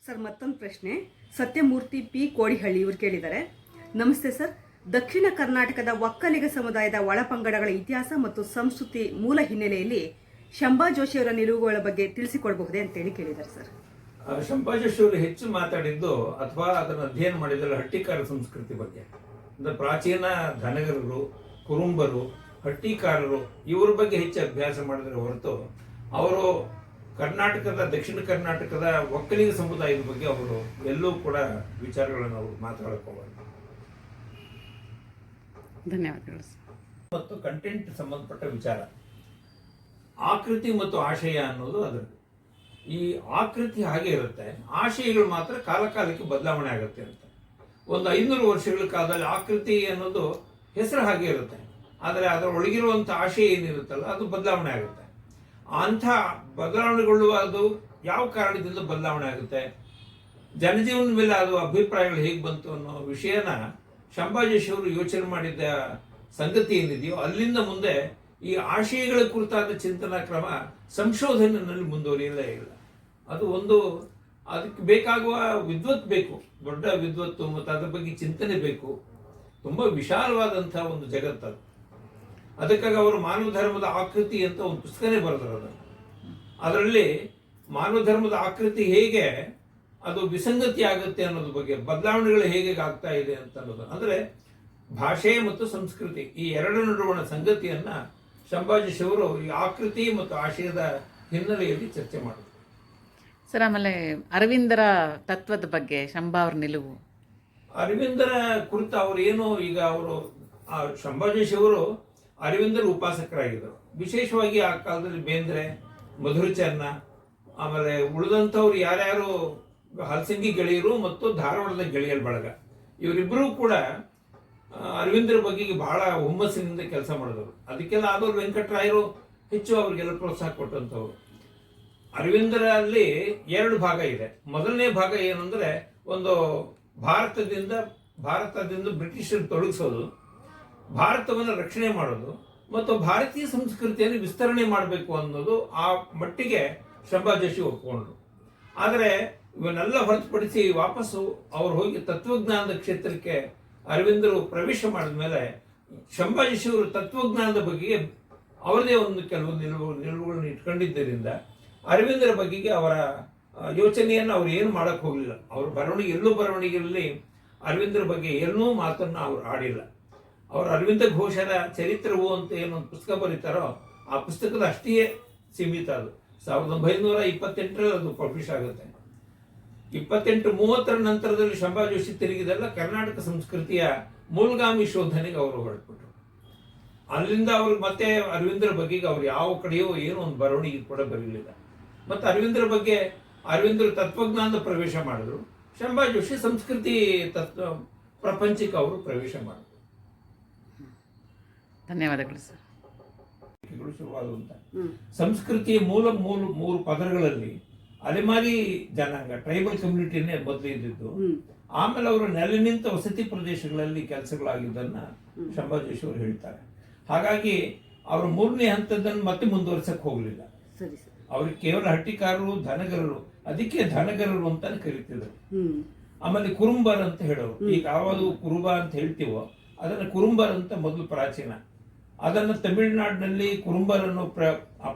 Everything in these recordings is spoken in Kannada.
ಸರ್ ಮತ್ತೊಂದು ಪ್ರಶ್ನೆ ಸತ್ಯಮೂರ್ತಿ ಪಿ ಕೋಡಿಹಳ್ಳಿ ಇವರು ಕೇಳಿದ್ದಾರೆ. ನಮಸ್ತೆ ಸರ್, ದಕ್ಷಿಣ ಕರ್ನಾಟಕದ ಒಕ್ಕಲಿಗ ಸಮುದಾಯದ ಒಳಪಂಗಡಗಳ ಇತಿಹಾಸ ಮತ್ತು ಸಂಸ್ಕೃತಿ ಮೂಲ ಹಿನ್ನೆಲೆಯಲ್ಲಿ ಶಂಭಾ ಜೋಶಿಯವರ ನಿಲುವುಗಳ ಬಗ್ಗೆ ತಿಳಿಸಿಕೊಡಬಹುದೇ ಅಂತೇಳಿ ಕೇಳಿದ್ದಾರೆ ಸರ್. ಶಂಭಾ ಜೋಶಿಯವರು ಹೆಚ್ಚು ಮಾತಾಡಿದ್ದು ಅಥವಾ ಅದನ್ನು ಅಧ್ಯಯನ ಮಾಡಿದ್ದಲ್ಲ ಹಟ್ಟಿಕಾರ ಸಂಸ್ಕೃತಿ ಬಗ್ಗೆ. ಅಂದ್ರೆ ಪ್ರಾಚೀನ ಧನಗರರು, ಕುರುಂಬರು, ಹಟ್ಟಿಕಾರರು ಇವರ ಬಗ್ಗೆ ಹೆಚ್ಚು ಅಭ್ಯಾಸ ಮಾಡಿದ್ರೆ ಹೊರತು ಅವರು ಕರ್ನಾಟಕದ ದಕ್ಷಿಣ ಕರ್ನಾಟಕದ ಒಕ್ಕಲಿಗ ಸಮುದಾಯದ ಬಗ್ಗೆ ಅವರು ಎಲ್ಲೂ ಕೂಡ ವಿಚಾರಗಳನ್ನು ಅವರು ಮಾತಾಡೋಕ್ಕೋಗಲ್ಲ. ಧನ್ಯವಾದಗಳು. ಮತ್ತು ಕಂಟೆಂಟ್ ಸಂಬಂಧಪಟ್ಟ ವಿಚಾರ, ಆಕೃತಿ ಮತ್ತು ಆಶಯ ಅನ್ನೋದು ಅದರದ್ದು. ಈ ಆಕೃತಿ ಹಾಗೆ ಇರುತ್ತೆ, ಆಶಯಗಳು ಮಾತ್ರ ಕಾಲಕಾಲಕ್ಕೆ ಬದಲಾವಣೆ ಆಗುತ್ತೆ ಅಂತ. ಒಂದು 500 ವರ್ಷಗಳ ಕಾಲದಲ್ಲಿ ಆಕೃತಿ ಅನ್ನೋದು ಹೆಸರು ಹಾಗೆ ಇರುತ್ತೆ, ಆದರೆ ಅದರ ಒಳಗಿರುವಂಥ ಆಶಯ ಏನಿರುತ್ತಲ್ಲ ಅದು ಬದಲಾವಣೆ ಆಗುತ್ತೆ. ಅಂಥ ಬದಲಾವಣೆಗಳು ಅದು ಯಾವ ಕಾರಣದಿಂದ ಬದಲಾವಣೆ ಆಗುತ್ತೆ, ಜನಜೀವನದ ಮೇಲೆ ಅದು ಅಭಿಪ್ರಾಯಗಳು ಹೇಗೆ ಬಂತು ಅನ್ನೋ ವಿಷಯನ ಶಂಭಾ ಜೋಶಿಯವರು ಯೋಚನೆ ಮಾಡಿದ್ದ ಸಂಗತಿ ಏನಿದೆಯೋ ಅಲ್ಲಿಂದ ಮುಂದೆ ಈ ಆಶಯಗಳ ಕುರಿತಾದ ಚಿಂತನಾ ಕ್ರಮ ಸಂಶೋಧನೆಯಲ್ಲಿ ಮುಂದುವರಿಯಲೇ ಇಲ್ಲ. ಅದು ಒಂದು ಅದಕ್ಕೆ ಬೇಕಾಗುವ ವಿದ್ವತ್ ಬೇಕು, ದೊಡ್ಡ ವಿದ್ವತ್ತು ಮತ್ತು ಅದ್ರ ಬಗ್ಗೆ ಚಿಂತನೆ ಬೇಕು. ತುಂಬ ವಿಶಾಲವಾದಂಥ ಒಂದು ಜಗತ್ತದು. ಅದಕ್ಕಾಗಿ ಅವರು ಮಾನವ ಧರ್ಮದ ಆಕೃತಿ ಅಂತ ಒಂದು ಪುಸ್ತಕನೇ ಬರೆದರು. ಅದರಲ್ಲಿ ಮಾನವ ಧರ್ಮದ ಆಕೃತಿ ಹೇಗೆ ಅದು ವಿಸಂಗತಿ ಆಗುತ್ತೆ ಅನ್ನೋದ್ರ ಬಗ್ಗೆ, ಬದಲಾವಣೆಗಳು ಹೇಗೆ ಆಗ್ತಾ ಇದೆ ಅಂತ ಅನ್ನೋದು, ಅಂದರೆ ಭಾಷೆ ಮತ್ತು ಸಂಸ್ಕೃತಿ ಈ ಎರಡರ ನಡುವಣ ಸಂಗತಿಯನ್ನ ಶಂಭಾ ಜೋಶಿಯವರು ಈ ಆಕೃತಿ ಮತ್ತು ಆಶಯದ ಹಿನ್ನೆಲೆಯಲ್ಲಿ ಚರ್ಚೆ ಮಾಡಿದರು. ಸರ್, ಆಮೇಲೆ ಅರವಿಂದರ ತತ್ವದ ಬಗ್ಗೆ ಶಂಭಾ ಅವ್ರ ನಿಲುವು. ಅರವಿಂದರ ಕುರಿತು ಅವರು ಏನು, ಈಗ ಅವರು ಶಂಭಾ ಜೋಶಿಯವರು ಅರವಿಂದರ ಉಪಾಸಕರಾಗಿದ್ದರು. ವಿಶೇಷವಾಗಿ ಆ ಕಾಲದಲ್ಲಿ ಬೇಂದ್ರೆ, ಮಧುರಚನ್ನ, ಆಮೇಲೆ ಉಳಿದಂಥವ್ರು ಯಾರ್ಯಾರು ಹಲಸಂಗಿ ಗೆಳೆಯರು ಮತ್ತು ಧಾರವಾಡದ ಗೆಳೆಯರ ಬಳಗ, ಇವರಿಬ್ಬರೂ ಕೂಡ ಅರವಿಂದರ ಬಗ್ಗೆ ಬಹಳ ಹುಮ್ಮಸ್ಸಿನಿಂದ ಕೆಲಸ ಮಾಡಿದವರು. ಅದಕ್ಕೆಲ್ಲ ಆದವರು ವೆಂಕಟರಾಯರು ಹೆಚ್ಚು ಅವರಿಗೆಲ್ಲ ಪ್ರೋತ್ಸಾಹ ಕೊಟ್ಟಂಥವ್ರು. ಅರವಿಂದರಲ್ಲಿ 2 ಭಾಗ ಇದೆ. ಮೊದಲನೇ ಭಾಗ ಏನಂದ್ರೆ ಒಂದು ಭಾರತದಿಂದ ಬ್ರಿಟಿಷರು ತೊಡಗಿಸೋದು, ಭಾರತವನ್ನು ರಕ್ಷಣೆ ಮಾಡೋದು ಮತ್ತು ಭಾರತೀಯ ಸಂಸ್ಕೃತಿಯನ್ನು ವಿಸ್ತರಣೆ ಮಾಡಬೇಕು ಅನ್ನೋದು ಆ ಮಟ್ಟಿಗೆ ಶಂಭಾ ಜೋಶಿ ಒಪ್ಕೊಂಡ್ರು. ಆದರೆ ಇವನ್ನೆಲ್ಲ ಹೊರತುಪಡಿಸಿ ವಾಪಸ್ಸು ಅವ್ರು ಹೋಗಿ ತತ್ವಜ್ಞಾನದ ಕ್ಷೇತ್ರಕ್ಕೆ ಅರವಿಂದರು ಪ್ರವೇಶ ಮಾಡಿದ ಮೇಲೆ ಶಂಭಾ ಜೋಶಿಯವರು ತತ್ವಜ್ಞಾನದ ಬಗ್ಗೆ ಅವರದೇ ಒಂದು ಕೆಲವು ನಿಲುವುಗಳನ್ನು ಇಟ್ಕೊಂಡಿದ್ದರಿಂದ ಅರವಿಂದರ ಬಗೆಗೆ ಅವರ ಯೋಚನೆಯನ್ನು ಅವ್ರು ಏನು ಮಾಡಕ್ ಹೋಗಲಿಲ್ಲ. ಅವ್ರ ಬರವಣಿಗೆಯಲ್ಲಿ ಅರವಿಂದರ ಬಗ್ಗೆ ಏನೂ ಮಾತನ್ನು ಅವ್ರು ಆಡಿಲ್ಲ. ಅವರು ಅರವಿಂದ ಘೋಷರ ಚರಿತ್ರವು ಅಂತ ಏನೊಂದು ಪುಸ್ತಕ ಬರೀತಾರೋ ಆ ಪುಸ್ತಕದ ಅಷ್ಟೇ ಸೀಮಿತ. ಅದು 1928 ಅದು ಪಬ್ಲಿಷ್ ಆಗುತ್ತೆ. 28-30 ನಂತರದಲ್ಲಿ ಶಂಭಾ ಜೋಶಿ ತಿರುಗಿದೆಲ್ಲ ಕರ್ನಾಟಕ ಸಂಸ್ಕೃತಿಯ ಮೂಲಗಾಮಿ ಶೋಧನೆಗೆ ಅವರು ಹೊರಟ್ಬಿಟ್ರು. ಅಲ್ಲಿಂದ ಅವ್ರಿಗೆ ಮತ್ತೆ ಅರವಿಂದರ ಬಗೆಗೆ ಅವ್ರು ಯಾವ ಕಡೆಯೋ ಏನೋ ಒಂದು ಬರವಣಿಗೆ ಕೂಡ ಬರಲಿಲ್ಲ. ಮತ್ತೆ ಅರವಿಂದರು ತತ್ವಜ್ಞಾನದ ಪ್ರವೇಶ ಮಾಡಿದ್ರು, ಶಂಭಾ ಜೋಶಿ ಸಂಸ್ಕೃತಿ ಪ್ರಪಂಚಕ್ಕೆ ಅವರು ಪ್ರವೇಶ ಮಾಡಿದ್ರು. ಧನ್ಯವಾದಗಳು ಸರ್. ಶುರುವಾದಂತ ಸಂಸ್ಕೃತಿಯ ಮೂರು ಪದರಗಳಲ್ಲಿ ಅಲೆಮಾರಿ ಜನಾಂಗ, ಟ್ರೈಬಲ್ ಕಮ್ಯುನಿಟಿನೇ ಮೊದಲು ಇದ್ದಿದ್ದು. ಆಮೇಲೆ ಅವರು ನೆಲೆ ನಿಂತ ವಸತಿ ಪ್ರದೇಶಗಳಲ್ಲಿ ಕೆಲಸಗಳಾಗಿದ್ದನ್ನ ಶಂಭಾ ಜೋಶಿ ಅವರು ಹೇಳ್ತಾರೆ. ಹಾಗಾಗಿ ಅವರು 3ನೇ ಹಂತದನ್ನು ಮತ್ತೆ ಮುಂದುವರ್ಸಕ್ ಹೋಗ್ಲಿಲ್ಲ. ಅವ್ರಿಗೆ ಕೇವಲ ಹಟ್ಟಿಕಾರರು, ಧನಗರರು, ಅದಕ್ಕೆ ಧನಗರರು ಅಂತಾನೆ ಕರೀತಿದ್ರು. ಆಮೇಲೆ ಕುರುಂಬರ್ ಅಂತ ಹೇಳೋರು. ಈಗ ಯಾವುದು ಕುರುಬ ಅಂತ ಹೇಳ್ತೀವೋ ಅದನ್ನ ಕುರುಂಬರ್ ಅಂತ ಮೊದಲು ಪ್ರಾಚೀನ. ಅದನ್ನು ತಮಿಳುನಾಡಿನಲ್ಲಿ ಕುರುಂಬರ್ ಅನ್ನೋ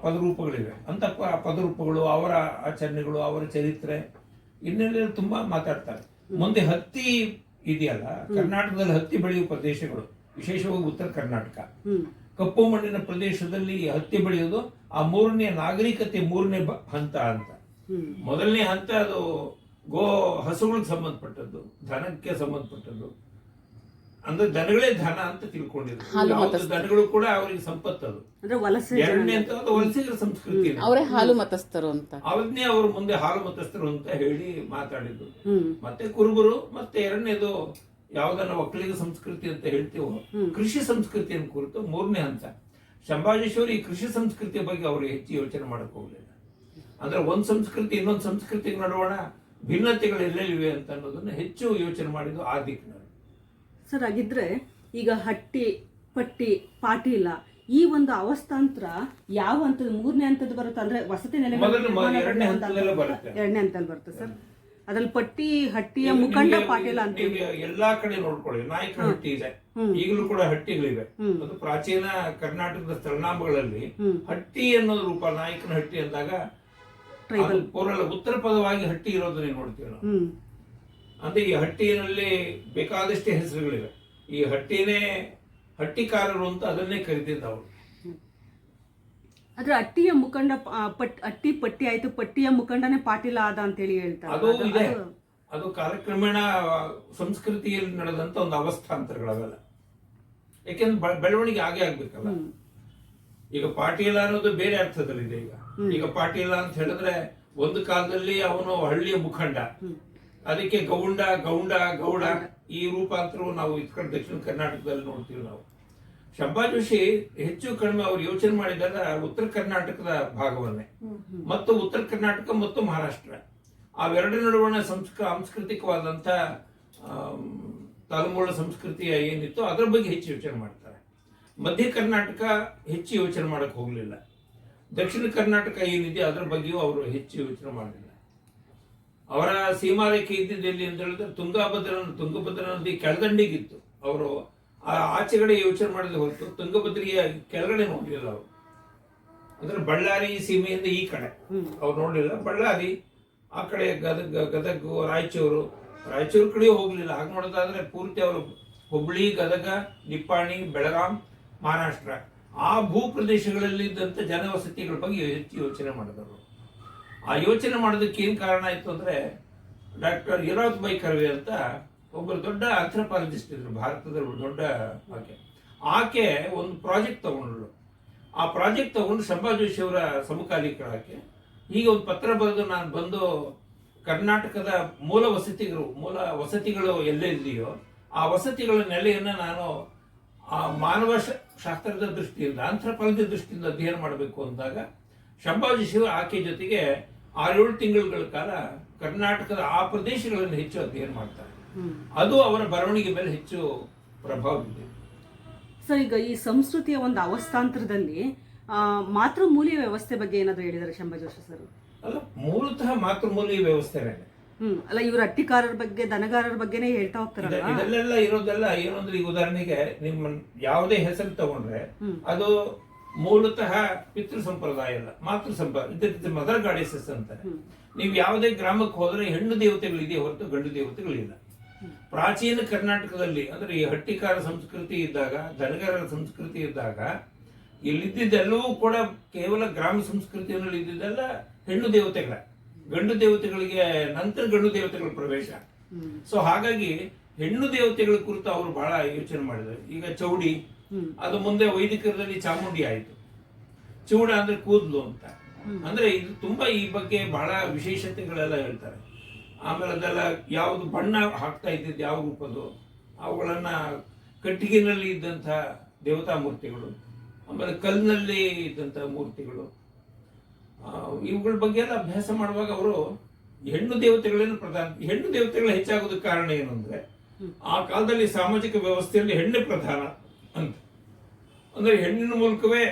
ಪದರೂಪಗಳಿವೆ. ಅಂತ ಪದರೂಪಗಳು, ಅವರ ಆಚರಣೆಗಳು, ಅವರ ಚರಿತ್ರೆ ಇನ್ನೆಲ್ಲ ತುಂಬಾ ಮಾತಾಡ್ತಾರೆ. ಮುಂದೆ ಹತ್ತಿ ಇದೆಯಲ್ಲ, ಕರ್ನಾಟಕದಲ್ಲಿ ಹತ್ತಿ ಬೆಳೆಯುವ ಪ್ರದೇಶಗಳು, ವಿಶೇಷವಾಗಿ ಉತ್ತರ ಕರ್ನಾಟಕ, ಕಪ್ಪು ಮಣ್ಣಿನ ಪ್ರದೇಶದಲ್ಲಿ ಹತ್ತಿ ಬೆಳೆಯೋದು ಆ 3ನೇ ನಾಗರಿಕತೆ 3ನೇ ಹಂತ ಅಂತ. ಮೊದಲನೇ ಹಂತ ಅದು ಹಸುಗಳಿಗೆ ಸಂಬಂಧಪಟ್ಟದ್ದು, ಧನಕ್ಕೆ ಸಂಬಂಧಪಟ್ಟದ್ದು. ಅಂದ್ರೆ ದನಗಳೇ ಧನ ಅಂತ ತಿಳ್ಕೊಂಡಿದ್ರು. ದನಗಳು ಕೂಡ ಅವರಿಗೆ ಸಂಪತ್ತದು. 2ನೇ ಹಂತ ವಲಸಿಗರ ಸಂಸ್ಕೃತಿ, ಅವರೇ ಹಾಲು ಮತಸ್ಥರು ಅಂತ, ಅವನ್ನೇ ಅವರು ಮುಂದೆ ಹಾಲು ಮತಸ್ಥರು ಅಂತ ಹೇಳಿ ಮಾತಾಡಿದ್ರು. ಮತ್ತೆ ಕುರುಬರು, ಮತ್ತೆ 2ನೇದು ಯಾವ್ದನ್ನ ಒಕ್ಕಲಿಗ ಸಂಸ್ಕೃತಿ ಅಂತ ಹೇಳ್ತೀವೋ ಕೃಷಿ ಸಂಸ್ಕೃತಿಯನ್ನು ಕುರಿತು 3ನೇ ಹಂತ. ಶಂಭಾ ಜೋಶಿಯವರು ಈ ಕೃಷಿ ಸಂಸ್ಕೃತಿಯ ಬಗ್ಗೆ ಅವರು ಹೆಚ್ಚು ಯೋಚನೆ ಮಾಡಕ್ ಹೋಗ್ಲಿಲ್ಲ. ಅಂದ್ರೆ ಒಂದ್ ಸಂಸ್ಕೃತಿ ಇನ್ನೊಂದು ಸಂಸ್ಕೃತಿಗೆ ನಡುವಣ ಭಿನ್ನತೆಗಳು ಎಲ್ಲೆಲ್ಲಿವೆ ಅಂತ ಅನ್ನೋದನ್ನ ಹೆಚ್ಚು ಯೋಚನೆ ಮಾಡಿದ್ದು ಆ ದಿಕ್ಕಿನಲ್ಲಿ. ಸರ್, ಹಾಗಿದ್ರೆ ಈಗ ಹಟ್ಟಿ, ಪಟ್ಟಿ, ಪಾಟೀಲ ಈ ಒಂದು ಅವಸ್ಥಾಂತರ ಯಾವ ಹಂತದ 3ನೇ ಹಂತದ ಬರುತ್ತೆ ಅಂದ್ರೆ ವಸತಿ ನೆಲೆ 2ನೇ ಹಂತದಲ್ಲಿ ಬರುತ್ತೆ ಸರ್. ಅದ್ರಲ್ಲಿ ಪಟ್ಟಿ ಹಟ್ಟಿಯ ಈಗ ಮುಖಂಡ ನಿಮ್ಗೆ- ಪಾಟೀಲ ಅಂತ ನೀವು ಎಲ್ಲಾ ಕಡೆ ನೋಡ್ಕೊಳ್ಳಿ, ನಾಯಕ ಹಟ್ಟಿ ಇದೆ, ಈಗಲೂ ಕೂಡ ಹಟ್ಟಿಗಳಿವೆ. ಅದು ಪ್ರಾಚೀನ ಕರ್ನಾಟಕದ ಸ್ಥಳನಾಮಗಳಲ್ಲಿ ಹಟ್ಟಿ ಅನ್ನೋದು ರೂಪ, ನಾಯಕನ ಹಟ್ಟಿ ಅಂದಾಗ ಅದು ಪೂರ್ವ ಉತ್ತರ ಪದವಾಗಿ ಹಟ್ಟಿ ಇರೋದನ್ನ ನೀವು ನೋಡ್ತೀವಿ ನಾವು. ಅಂದ್ರೆ ಈ ಹಟ್ಟಿಯಲ್ಲಿ ಬೇಕಾದಷ್ಟೇ ಹೆಸರುಗಳಿವೆ. ಈ ಹಟ್ಟಿನೇ ಹಟ್ಟಿಕಾರರು ಅಂತ ಅದನ್ನೇ ಕರಿತಿದ್ದ ಅವರು. ಆದ್ರೆ ಅಟ್ಟಿಯ ಮುಖಂಡ ಅಟ್ಟಿ ಪಟ್ಟಿ ಆಯ್ತು, ಪಟ್ಟಿಯ ಮುಖಂಡನೇ ಪಾಟೀಲ ಆದ ಅಂತೇಳಿ ಹೇಳ್ತಾರೆ. ಅದು ಇದೆ, ಅದು ಕಾಲಕ್ರಮೇಣ ಸಂಸ್ಕೃತಿಯಲ್ಲಿ ನಡೆದಂತ ಒಂದು ಅವಸ್ಥಾಂತರಗಳವೆಲ್ಲ. ಯಾಕೆಂದ್ರೆ ಬೆಳವಣಿಗೆ ಆಗೇ ಆಗ್ಬೇಕಲ್ಲ. ಈಗ ಪಾಟೀಲ ಅನ್ನೋದು ಬೇರೆ ಅರ್ಥದಲ್ಲಿದೆ. ಈಗ ಪಾಟೀಲ ಅಂತ ಹೇಳಿದ್ರೆ ಒಂದು ಕಾಲದಲ್ಲಿ ಅವನು ಹಳ್ಳಿಯ ಮುಖಂಡ, ಅದಕ್ಕೆ ಗೌಂಡ ಗೌಂಡ ಗೌಡ ಈ ರೂಪಾಂತರವು ನಾವು ಈ ಕಡೆ ದಕ್ಷಿಣ ಕರ್ನಾಟಕದಲ್ಲಿ ನೋಡ್ತೀವಿ ನಾವು. ಶಂಭಾ ಜೋಶಿ ಹೆಚ್ಚು ಕಡಿಮೆ ಅವರು ಯೋಚನೆ ಮಾಡಿದಾಗ ಉತ್ತರ ಕರ್ನಾಟಕದ ಭಾಗವನ್ನೇ ಮತ್ತು ಉತ್ತರ ಕರ್ನಾಟಕ ಮತ್ತು ಮಹಾರಾಷ್ಟ್ರ ಅವೆರಡರ ನಡುವಣ ಸಾಂಸ್ಕೃತಿಕವಾದಂತ ತಳಮೂಲ ಸಂಸ್ಕೃತಿಯ ಏನಿತ್ತು ಅದರ ಬಗ್ಗೆ ಹೆಚ್ಚು ಯೋಚನೆ ಮಾಡ್ತಾರೆ. ಮಧ್ಯ ಕರ್ನಾಟಕ ಹೆಚ್ಚು ಯೋಚನೆ ಮಾಡಕ್ ಹೋಗ್ಲಿಲ್ಲ. ದಕ್ಷಿಣ ಕರ್ನಾಟಕ ಏನಿದೆ ಅದರ ಬಗ್ಗೆಯೂ ಅವರು ಹೆಚ್ಚು ಯೋಚನೆ ಮಾಡಲಿಲ್ಲ. ಅವರ ಸೀಮಾರೇಖೆ ಇದ್ದಿದ್ದೆಲ್ಲಿ ಅಂತ ಹೇಳಿದ್ರೆ ತುಂಗಭದ್ರಾ ನದಿ ಕೆಳದಂಡಿಗಿತ್ತು. ಅವರು ಆಚೆಗಡೆ ಯೋಚನೆ ಮಾಡಿದ ಹೊರತು ತುಂಗಭದ್ರಿಯ ಕೆಳಗಡೆ ನೋಡ್ಲಿಲ್ಲ ಅವರು. ಅಂದ್ರೆ ಬಳ್ಳಾರಿ ಸೀಮೆಯಿಂದ ಈ ಕಡೆ ಅವ್ರು ನೋಡ್ಲಿಲ್ಲ. ಬಳ್ಳಾರಿ ಆ ಕಡೆ ಗದಗ ರಾಯಚೂರು ಕಡೆ ಹೋಗ್ಲಿಲ್ಲ. ಹಾಗೆ ನೋಡೋದಾದ್ರೆ ಪೂರ್ತಿ ಅವರು ಹುಬ್ಳಿ, ಗದಗ, ನಿಪ್ಪಾಣಿ, ಬೆಳಗಾಂ, ಮಹಾರಾಷ್ಟ್ರ ಆ ಭೂ ಪ್ರದೇಶಗಳಲ್ಲಿ ಇದ್ದಂತ ಜನವಸತಿಗಳ ಬಗ್ಗೆ ಹೆಚ್ಚು ಯೋಚನೆ ಮಾಡಿದವರು. ಆ ಯೋಚನೆ ಮಾಡೋದಕ್ಕೆ ಏನ್ ಕಾರಣ ಆಯ್ತು ಅಂದ್ರೆ ಡಾಕ್ಟರ್ ಇರಾತ್ ಬೈ ಕರ್ವೆ ಅಂತ ಒಬ್ಬರು ದೊಡ್ಡ ಆಂಥ್ರೋಪಾಲಜಿಸ್ಟ್ ಇದ್ರು ಭಾರತದಲ್ಲಿ, ದೊಡ್ಡ ಆಕೆ ಒಂದು ಪ್ರಾಜೆಕ್ಟ್ ತಗೊಂಡ್ರು. ಆ ಪ್ರಾಜೆಕ್ಟ್ ತಗೊಂಡು ಶಂಭಾ ಜೋಶಿ ಅವರ ಸಮಕಾಲೀಕರಾಕೆ ಹೀಗೆ ಒಂದು ಪತ್ರ ಬರೆದು ನಾನು ಬಂದು ಕರ್ನಾಟಕದ ಮೂಲ ವಸತಿಗಳು ಎಲ್ಲೆಲ್ಲಿದೆಯೋ ಆ ವಸತಿಗಳ ನೆಲೆಯನ್ನ ನಾನು ಆ ಮಾನವ ಶಾಸ್ತ್ರದ ದೃಷ್ಟಿಯಿಂದ, ಆಂಥ್ರೋಪಾಲಜಿ ದೃಷ್ಟಿಯಿಂದ ಅಧ್ಯಯನ ಮಾಡಬೇಕು ಅಂದಾಗ ಶಂಭಾ ಜೋಶಿ ಆಕೆ ಜೊತೆಗೆ 6-7 ತಿಂಗಳುಗಳ ಕಾಲ ಕರ್ನಾಟಕದ ಆ ಪ್ರದೇಶಗಳನ್ನು ಹೆಚ್ಚು ಅಧ್ಯಯನ ಮಾಡ್ತಾರೆ. ಅದು ಅವರ ಬರವಣಿಗೆ ಮೇಲೆ ಹೆಚ್ಚು ಪ್ರಭಾವ ಬೀರಿದೆ. ಸರ್, ಈಗ ಈ ಸಂಸ್ಕೃತಿಯ ಒಂದು ಅವಸ್ಥಾಂತರದಲ್ಲಿ ಮಾತೃಮೂಲ್ಯ ವ್ಯವಸ್ಥೆ ಬಗ್ಗೆ ಏನಾದ್ರು ಹೇಳಿದ್ದಾರೆ ಶಂಭಾ ಜೋಶಿ ಸರ್? ಅಲ್ಲ, ಮೂಲತಃ ಮಾತೃಮೂಲ್ಯ ವ್ಯವಸ್ಥೆನೇ. ಅಲ್ಲ, ಇವರು ಹಟ್ಟಿಕಾರರ ಬಗ್ಗೆ, ದನಗಾರರ ಬಗ್ಗೆನೇ ಹೇಳ್ತಾ ಹೋಗ್ತಾರಲ್ಲ. ಇದೆಲ್ಲ ಇರೋದೆಲ್ಲ ಏನು ಅಂದ್ರೆ, ಈಗ ಉದಾಹರಣೆಗೆ ನಿಮ್ಮ ಯಾವುದೇ ಹೆಸರು ತಗೊಂಡ್ರೆ ಅದು ಮೂಲತಃ ಪಿತೃ ಸಂಪ್ರದಾಯ ಅಲ್ಲ, ಮಾತೃ ಸಂಪ್ರದಾಯ, ಮದರ್ ಗಾಡೆಸಸ್ ಅಂತಾರೆ. ನೀವು ಯಾವುದೇ ಗ್ರಾಮಕ್ಕೆ ಹೋದ್ರೆ ಹೆಣ್ಣು ದೇವತೆಗಳಿದೆಯೇ ಹೊರತು ಗಂಡು ದೇವತೆಗಳಿಲ್ಲ. ಪ್ರಾಚೀನ ಕರ್ನಾಟಕದಲ್ಲಿ ಅಂದ್ರೆ ಈ ಹಟ್ಟಿಕಾರ ಸಂಸ್ಕೃತಿ ಇದ್ದಾಗ, ದನಗಾರರ ಸಂಸ್ಕೃತಿ ಇದ್ದಾಗ ಇಲ್ಲಿದ್ದೆಲ್ಲವೂ ಕೂಡ ಕೇವಲ ಗ್ರಾಮ ಸಂಸ್ಕೃತಿಯಲ್ಲಿ ಇದ್ದಿದ್ದೆಲ್ಲ ಹೆಣ್ಣು ದೇವತೆಗಳ, ಗಂಡು ದೇವತೆಗಳಿಗೆ ನಂತರ ಗಂಡು ದೇವತೆಗಳ ಪ್ರವೇಶ. ಸೊ ಹಾಗಾಗಿ ಹೆಣ್ಣು ದೇವತೆಗಳ ಕುರಿತು ಅವರು ಬಹಳ ಯೋಚನೆ ಮಾಡಿದರು. ಈಗ ಚೌಡಿ, ಅದು ಮುಂದೆ ವೈದಿಕರಲ್ಲಿ ಚಾಮುಂಡಿ ಆಯಿತು. ಚೂಡ ಅಂದ್ರೆ ಕೂದಲು ಅಂತ. ಅಂದ್ರೆ ಇದು ತುಂಬಾ ಈ ಬಗ್ಗೆ ಬಹಳ ವಿಶೇಷತೆಗಳೆಲ್ಲ ಹೇಳ್ತಾರೆ. ಆಮೇಲೆ ಅದೆಲ್ಲ ಯಾವುದು ಬಣ್ಣ ಹಾಕ್ತಾ ಇದ್ದಿದ್ದು ಯಾವ ರೂಪದ್ದು, ಅವುಗಳನ್ನ ಕಟ್ಟಿಗೆನಲ್ಲಿ ಇದ್ದಂಥ ದೇವತಾ ಮೂರ್ತಿಗಳು, ಆಮೇಲೆ ಕಲ್ಲಿನಲ್ಲಿ ಇದ್ದಂಥ ಮೂರ್ತಿಗಳು, ಇವುಗಳ ಬಗ್ಗೆ ಎಲ್ಲ ಅಭ್ಯಾಸ ಮಾಡುವಾಗ ಅವರು ಹೆಣ್ಣು ದೇವತೆಗಳೇನು ಪ್ರಧಾನ, ಹೆಣ್ಣು ದೇವತೆಗಳು ಹೆಚ್ಚಾಗೋದಕ್ಕೆ ಕಾರಣ ಏನು ಅಂದ್ರೆ ಆ ಕಾಲದಲ್ಲಿ ಸಾಮಾಜಿಕ ವ್ಯವಸ್ಥೆಯಲ್ಲಿ ಹೆಣ್ಣು ಪ್ರಧಾನ ಅಂತ. ಅಂದ್ರೆ ಹೆಣ್ಣಿನ ಮೂಲಕವೇ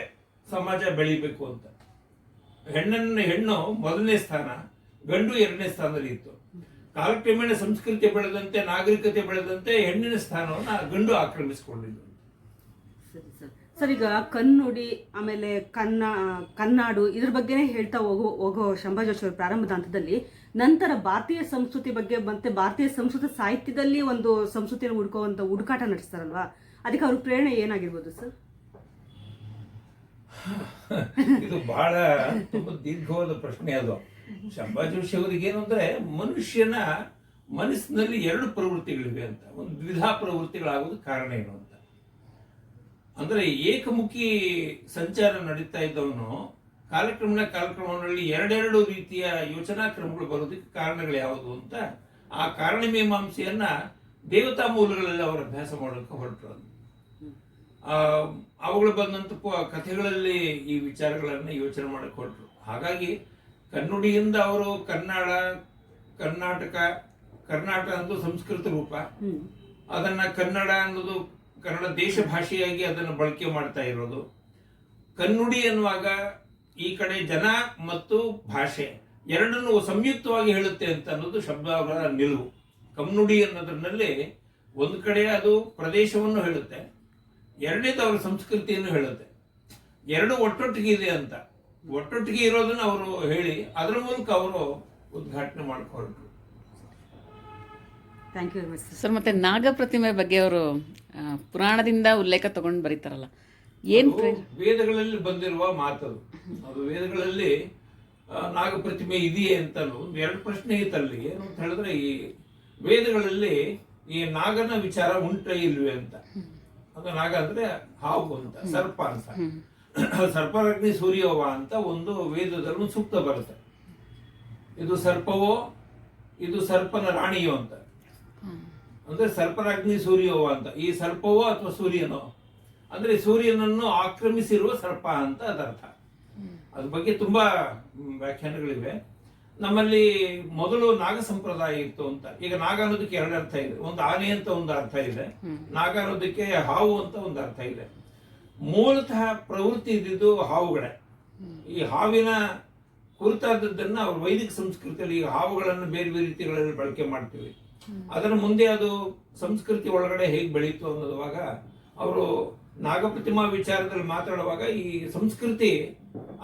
ಸಮಾಜ ಬೆಳಿಬೇಕು ಅಂತ. ಹೆಣ್ಣು ಮೊದಲನೇ ಸ್ಥಾನ, ಗಂಡು 2ನೇ ಸ್ಥಾನದಲ್ಲಿ ಇತ್ತು. ಕಾಲಕ್ರಮೇಣ ಸಂಸ್ಕೃತಿ ಬೆಳೆದಂತೆ, ನಾಗರಿಕತೆ ಬೆಳೆದಂತೆ ಹೆಣ್ಣಿನ ಸ್ಥಾನವನ್ನ ಗಂಡು ಆಕ್ರಮಿಸಿಕೊಂಡಿದ್ದು. ಸರ್, ಈಗ ಕನ್ನುಡಿ ಆಮೇಲೆ ಕನ್ನಾಡು ಇದ್ರ ಬಗ್ಗೆನೇ ಹೇಳ್ತಾ ಹೋಗೋ ಶಂಭಾ ಜೋಶಿ ಅವರು ಪ್ರಾರಂಭದ ಹಂತದಲ್ಲಿ, ನಂತರ ಭಾರತೀಯ ಸಂಸ್ಕೃತಿ ಬಗ್ಗೆ ಮತ್ತೆ ಭಾರತೀಯ ಸಂಸ್ಕೃತ ಸಾಹಿತ್ಯದಲ್ಲಿ ಒಂದು ಸಂಸ್ಕೃತಿಯನ್ನು ಹುಡುಕುವಂತ ಹುಡುಕಾಟ ನಡೆಸ್ತಾರಲ್ವಾ, ಅದಕ್ಕೆ ಅವ್ರ ಪ್ರೇರಣೆ ಏನಾಗಿರ್ಬೋದು ಸರ್? ಇದು ಬಹಳ ತುಂಬಾ ದೀರ್ಘವಾದ ಪ್ರಶ್ನೆ. ಅದು ಶಂಭಾ ಜೋಶಿ ಅವರಿಗೆ ಏನು ಅಂದ್ರೆ, ಮನುಷ್ಯನ ಮನಸ್ಸಿನಲ್ಲಿ 2 ಪ್ರವೃತ್ತಿಗಳಿವೆ ಅಂತ, ಒಂದು ದ್ವಿಧಾ ಪ್ರವೃತ್ತಿಗಳಾಗೋದು ಕಾರಣ ಏನು ಅಂತ. ಅಂದ್ರೆ ಏಕಮುಖಿ ಸಂಚಾರ ನಡೀತಾ ಇದ್ದವನು ಕಾಲಕ್ರಮದಲ್ಲಿ 2 ರೀತಿಯ ಯೋಚನಾ ಕ್ರಮಗಳು ಬರೋದಕ್ಕೆ ಕಾರಣಗಳು ಯಾವುದು ಅಂತ ಆ ಕಾರಣ ಮೀಮಾಂಸೆಯನ್ನ ದೇವತಾ ಮೂಲಗಳಲ್ಲಿ ಅವರು ಅಭ್ಯಾಸ ಮಾಡೋಕೆ ಹೊರಟರು. ಅವುಗಳು ಬಂದಂತ ಕಥೆಗಳಲ್ಲಿ ಈ ವಿಚಾರಗಳನ್ನ ಯೋಚನೆ ಮಾಡಕ್ಕೆ ಹೊರಟರು. ಹಾಗಾಗಿ ಕನ್ನುಡಿಯಿಂದ ಅವರು ಕರ್ನಾಟಕ ಅನ್ನೋದು ಸಂಸ್ಕೃತ ರೂಪ, ಅದನ್ನ ಕನ್ನಡ ಅನ್ನೋದು ಕನ್ನಡ ದೇಶ ಭಾಷೆಯಾಗಿ ಅದನ್ನು ಬಳಕೆ ಮಾಡ್ತಾ ಇರೋದು. ಕನ್ನುಡಿ ಅನ್ನುವಾಗ ಈ ಕಡೆ ಜನ ಮತ್ತು ಭಾಷೆ ಎರಡನ್ನು ಸಂಯುಕ್ತವಾಗಿ ಹೇಳುತ್ತೆ ಅಂತ ಅನ್ನೋದು ಶಂಬಾವರ ನಿಲುವು. ಕಮ್ನುಡಿ ಅನ್ನೋದ್ರಲ್ಲಿ ಒಂದು ಕಡೆ ಅದು ಪ್ರದೇಶವನ್ನು ಹೇಳುತ್ತೆ, ಎರಡನೇದು ಅವರ ಸಂಸ್ಕೃತಿಯನ್ನು ಹೇಳುತ್ತೆ. ಎರಡು ಒಟ್ಟೊಟ್ಟಿಗೆ ಇದೆ ಅಂತ, ಒಟ್ಟೊಟ್ಟಿಗೆ ಇರೋದನ್ನ ಅವರು ಹೇಳಿ ಅದರ ಮೂಲಕ ಅವರು ಉದ್ಘಾಟನೆ ಮಾಡ್ಕೊಳ್ರು. Thank you very much sir. ಮತ್ತೆ ನಾಗ ಪ್ರತಿಮೆ ಬಗ್ಗೆ ಅವರು ಪುರಾಣದಿಂದ ಉಲ್ಲೇಖ ತಗೊಂಡು ಬರೀತಾರಲ್ಲ, ಏನ್ ವೇದಗಳಲ್ಲಿ ಬಂದಿರುವ ಮಾತದು. ಅದು ವೇದಗಳಲ್ಲಿ ನಾಗ ಪ್ರತಿಮೆ ಇದೆಯೇ ಅಂತ ಒಂದು ಎರಡು ಪ್ರಶ್ನೆ ಇತ್ತಲ್ಲಿ. ಏನು ಅಂತ ಹೇಳಿದ್ರೆ, ಈ ವೇದಗಳಲ್ಲಿ ಈ ನಾಗನ ವಿಚಾರ ಉಂಟೆ ಇಲ್ವೇ ಅಂತ. ಅದು ನಾಗ ಅಂದ್ರೆ ಹಾವು ಅಂತ, ಸರ್ಪ ಅಂತ. ಸರ್ಪರಗ್ನಿ ಸೂರ್ಯೋವ ಅಂತ ಒಂದು ವೇದದಲ್ಲಿ ಒಂದು ಸೂಕ್ತ ಬರುತ್ತೆ. ಇದು ಸರ್ಪವೋ, ಇದು ಸರ್ಪನ ರಾಣಿಯೋ ಅಂತ. ಅಂದ್ರೆ ಸರ್ಪರಾಗ್ನಿ ಸೂರ್ಯೋವ ಅಂತ. ಈ ಸರ್ಪವೋ ಅಥವಾ ಸೂರ್ಯನೋ ಅಂದ್ರೆ ಸೂರ್ಯನನ್ನು ಆಕ್ರಮಿಸಿರುವ ಸರ್ಪ ಅಂತ ಅದರ್ಥ. ಅದ್ರ ಬಗ್ಗೆ ತುಂಬಾ ವ್ಯಾಖ್ಯಾನಗಳಿವೆ. ನಮ್ಮಲ್ಲಿ ಮೊದಲು ನಾಗ ಸಂಪ್ರದಾಯ ಇತ್ತು ಅಂತ. ಈಗ ನಾಗ ಅನ್ನೋದಕ್ಕೆ ಎರಡು ಅರ್ಥ ಇದೆ. ಒಂದು ಆನೆ ಅಂತ ಒಂದು ಅರ್ಥ ಇದೆ, ನಾಗ ಅನ್ನೋದಕ್ಕೆ ಹಾವು ಅಂತ ಒಂದು ಅರ್ಥ ಇದೆ. ಮೂಲತಃ ಪ್ರವೃತ್ತಿ ಇದ್ದಿದ್ದು ಹಾವುಗಳೇ. ಈ ಹಾವಿನ ಕುರಿತಾದದ್ದನ್ನ ಅವ್ರ ವೈದಿಕ ಸಂಸ್ಕೃತಿಯಲ್ಲಿ ಈಗ ಹಾವುಗಳನ್ನು ಬೇರೆ ಬೇರೆ ರೀತಿಗಳಲ್ಲಿ ಬಳಕೆ ಮಾಡ್ತೀವಿ. ಅದರ ಮುಂದೆ ಅದು ಸಂಸ್ಕೃತಿ ಒಳಗಡೆ ಹೇಗೆ ಬೆಳೀತು ಅನ್ನೋದುವಾಗ ಅವರು ನಾಗಪ್ರತಿಮಾ ವಿಚಾರದಲ್ಲಿ ಮಾತಾಡುವಾಗ ಈ ಸಂಸ್ಕೃತಿ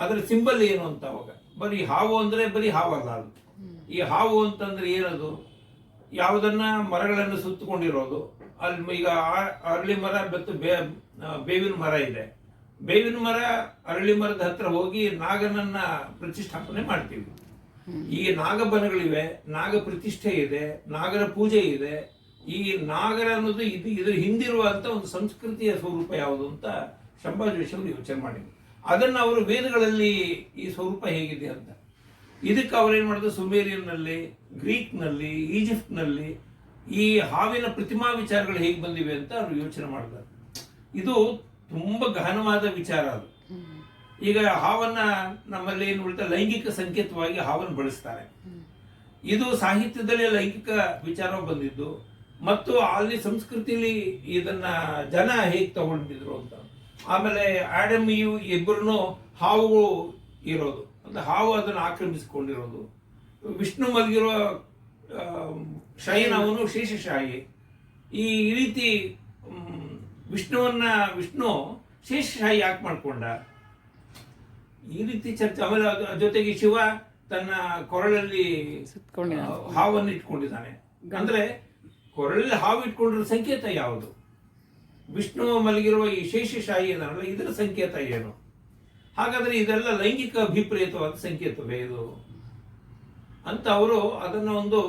ಅದರ ಸಿಂಬಲ್ ಏನು ಅಂತ, ಅವಾಗ ಬರೀ ಹಾವು ಅಂದ್ರೆ ಬರೀ ಹಾವಲ್ಲ ಅದು. ಈ ಹಾವು ಅಂತಂದ್ರೆ ಏನದು, ಯಾವುದನ್ನ ಮರಗಳನ್ನು ಸುತ್ತಕೊಂಡಿರೋದು. ಅಲ್ಲಿ ಈಗ ಅರಳಿ ಮರ ಮತ್ತು ಬೇವಿನ ಮರ ಇದೆ. ಬೇವಿನ ಮರ ಅರಳಿ ಮರದ ಹತ್ರ ಹೋಗಿ ನಾಗನನ್ನ ಪ್ರತಿಷ್ಠಾಪನೆ ಮಾಡ್ತೀವಿ. ಈ ನಾಗಬನಗಳಿವೆ, ನಾಗ ಪ್ರತಿಷ್ಠೆ ಇದೆ, ನಾಗರ ಪೂಜೆ ಇದೆ. ಈ ನಾಗರ ಅನ್ನೋದು ಇದ್ರ ಹಿಂದಿರುವಂತ ಒಂದು ಸಂಸ್ಕೃತಿಯ ಸ್ವರೂಪ ಯಾವುದು ಅಂತ ಶಂಭಾ ಜೋಶಿ ಅವರು ಯೋಚನೆ ಮಾಡಿದ್ರು. ಅದನ್ನ ಅವರು ವೇದಗಳಲ್ಲಿ ಈ ಸ್ವರೂಪ ಹೇಗಿದೆ ಅಂತ, ಇದಕ್ಕೆ ಅವ್ರೇನ್ ಮಾಡಿದ್ರು, ಸುಮೇರಿಯನ್ ನಲ್ಲಿ, ಗ್ರೀಕ್ ನಲ್ಲಿ, ಈಜಿಪ್ಟ್ ನಲ್ಲಿ ಈ ಹಾವಿನ ಪ್ರತಿಮಾ ವಿಚಾರಗಳು ಹೇಗೆ ಬಂದಿವೆ ಅಂತ ಅವರು ಯೋಚನೆ ಮಾಡಿದ್ದಾರೆ. ಇದು ತುಂಬಾ ಗಹನವಾದ ವಿಚಾರ ಅದು. ಈಗ ಹಾವನ್ನ ನಮ್ಮಲ್ಲಿ ಏನು ಹೇಳ್ತಾರೆ, ಲೈಂಗಿಕ ಸಂಕೇತವಾಗಿ ಹಾವನ್ನು ಬಳಸ್ತಾರೆ. ಇದು ಸಾಹಿತ್ಯದಲ್ಲಿ ಲೈಂಗಿಕ ವಿಚಾರ ಬಂದಿದ್ದು ಮತ್ತು ಅಲ್ಲಿ ಸಂಸ್ಕೃತಿಲಿ ಇದನ್ನ ಜನ ಹೇಗೆ ತಗೊಂಡಿದ್ರು ಅಂತ. ಆಮೇಲೆ ಆಡಮ್ ಈವ್ ಇಬ್ಬರನ್ನು ಹಾವು ಇರೋದು ಅಂದ್ರೆ ಹಾವು ಅದನ್ನು ಆಕ್ರಮಿಸಿಕೊಂಡಿರೋದು. ವಿಷ್ಣು ಮಲಗಿರೋ ಶಯನವನು ಶೇಷಶಾಹಿ. ಈ ರೀತಿ ವಿಷ್ಣು ಶೇಷಶಾಹಿ ಯಾಕೆ ಮಾಡ್ಕೊಂಡ, ಈ ರೀತಿ ಚರ್ಚೆ. ಆಮೇಲೆ ಜೊತೆಗೆ ಶಿವ ತನ್ನ ಕೊರಳಲ್ಲಿ ಹಾವನ್ನು ಇಟ್ಕೊಂಡಿದ್ದಾನೆ. ಅಂದ್ರೆ ಕೊರಳಲ್ಲಿ ಹಾವು ಇಟ್ಕೊಂಡಿರೋ ಸಂಕೇತ ಯಾವುದು? ವಿಷ್ಣು ಮಲಗಿರುವ ಈ ಶೇಷಶಾಹಿ ಏನಲ್ಲ, ಇದರ ಸಂಕೇತ ಏನು? ಹಾಗಾದ್ರೆ ಇದೆಲ್ಲ ಲೈಂಗಿಕ ಅಭಿಪ್ರೇತವಾದ ಸಂಕೇತವೇ ಇದು ಅಂತ ಅವರು ಅದನ್ನ ಒಂದು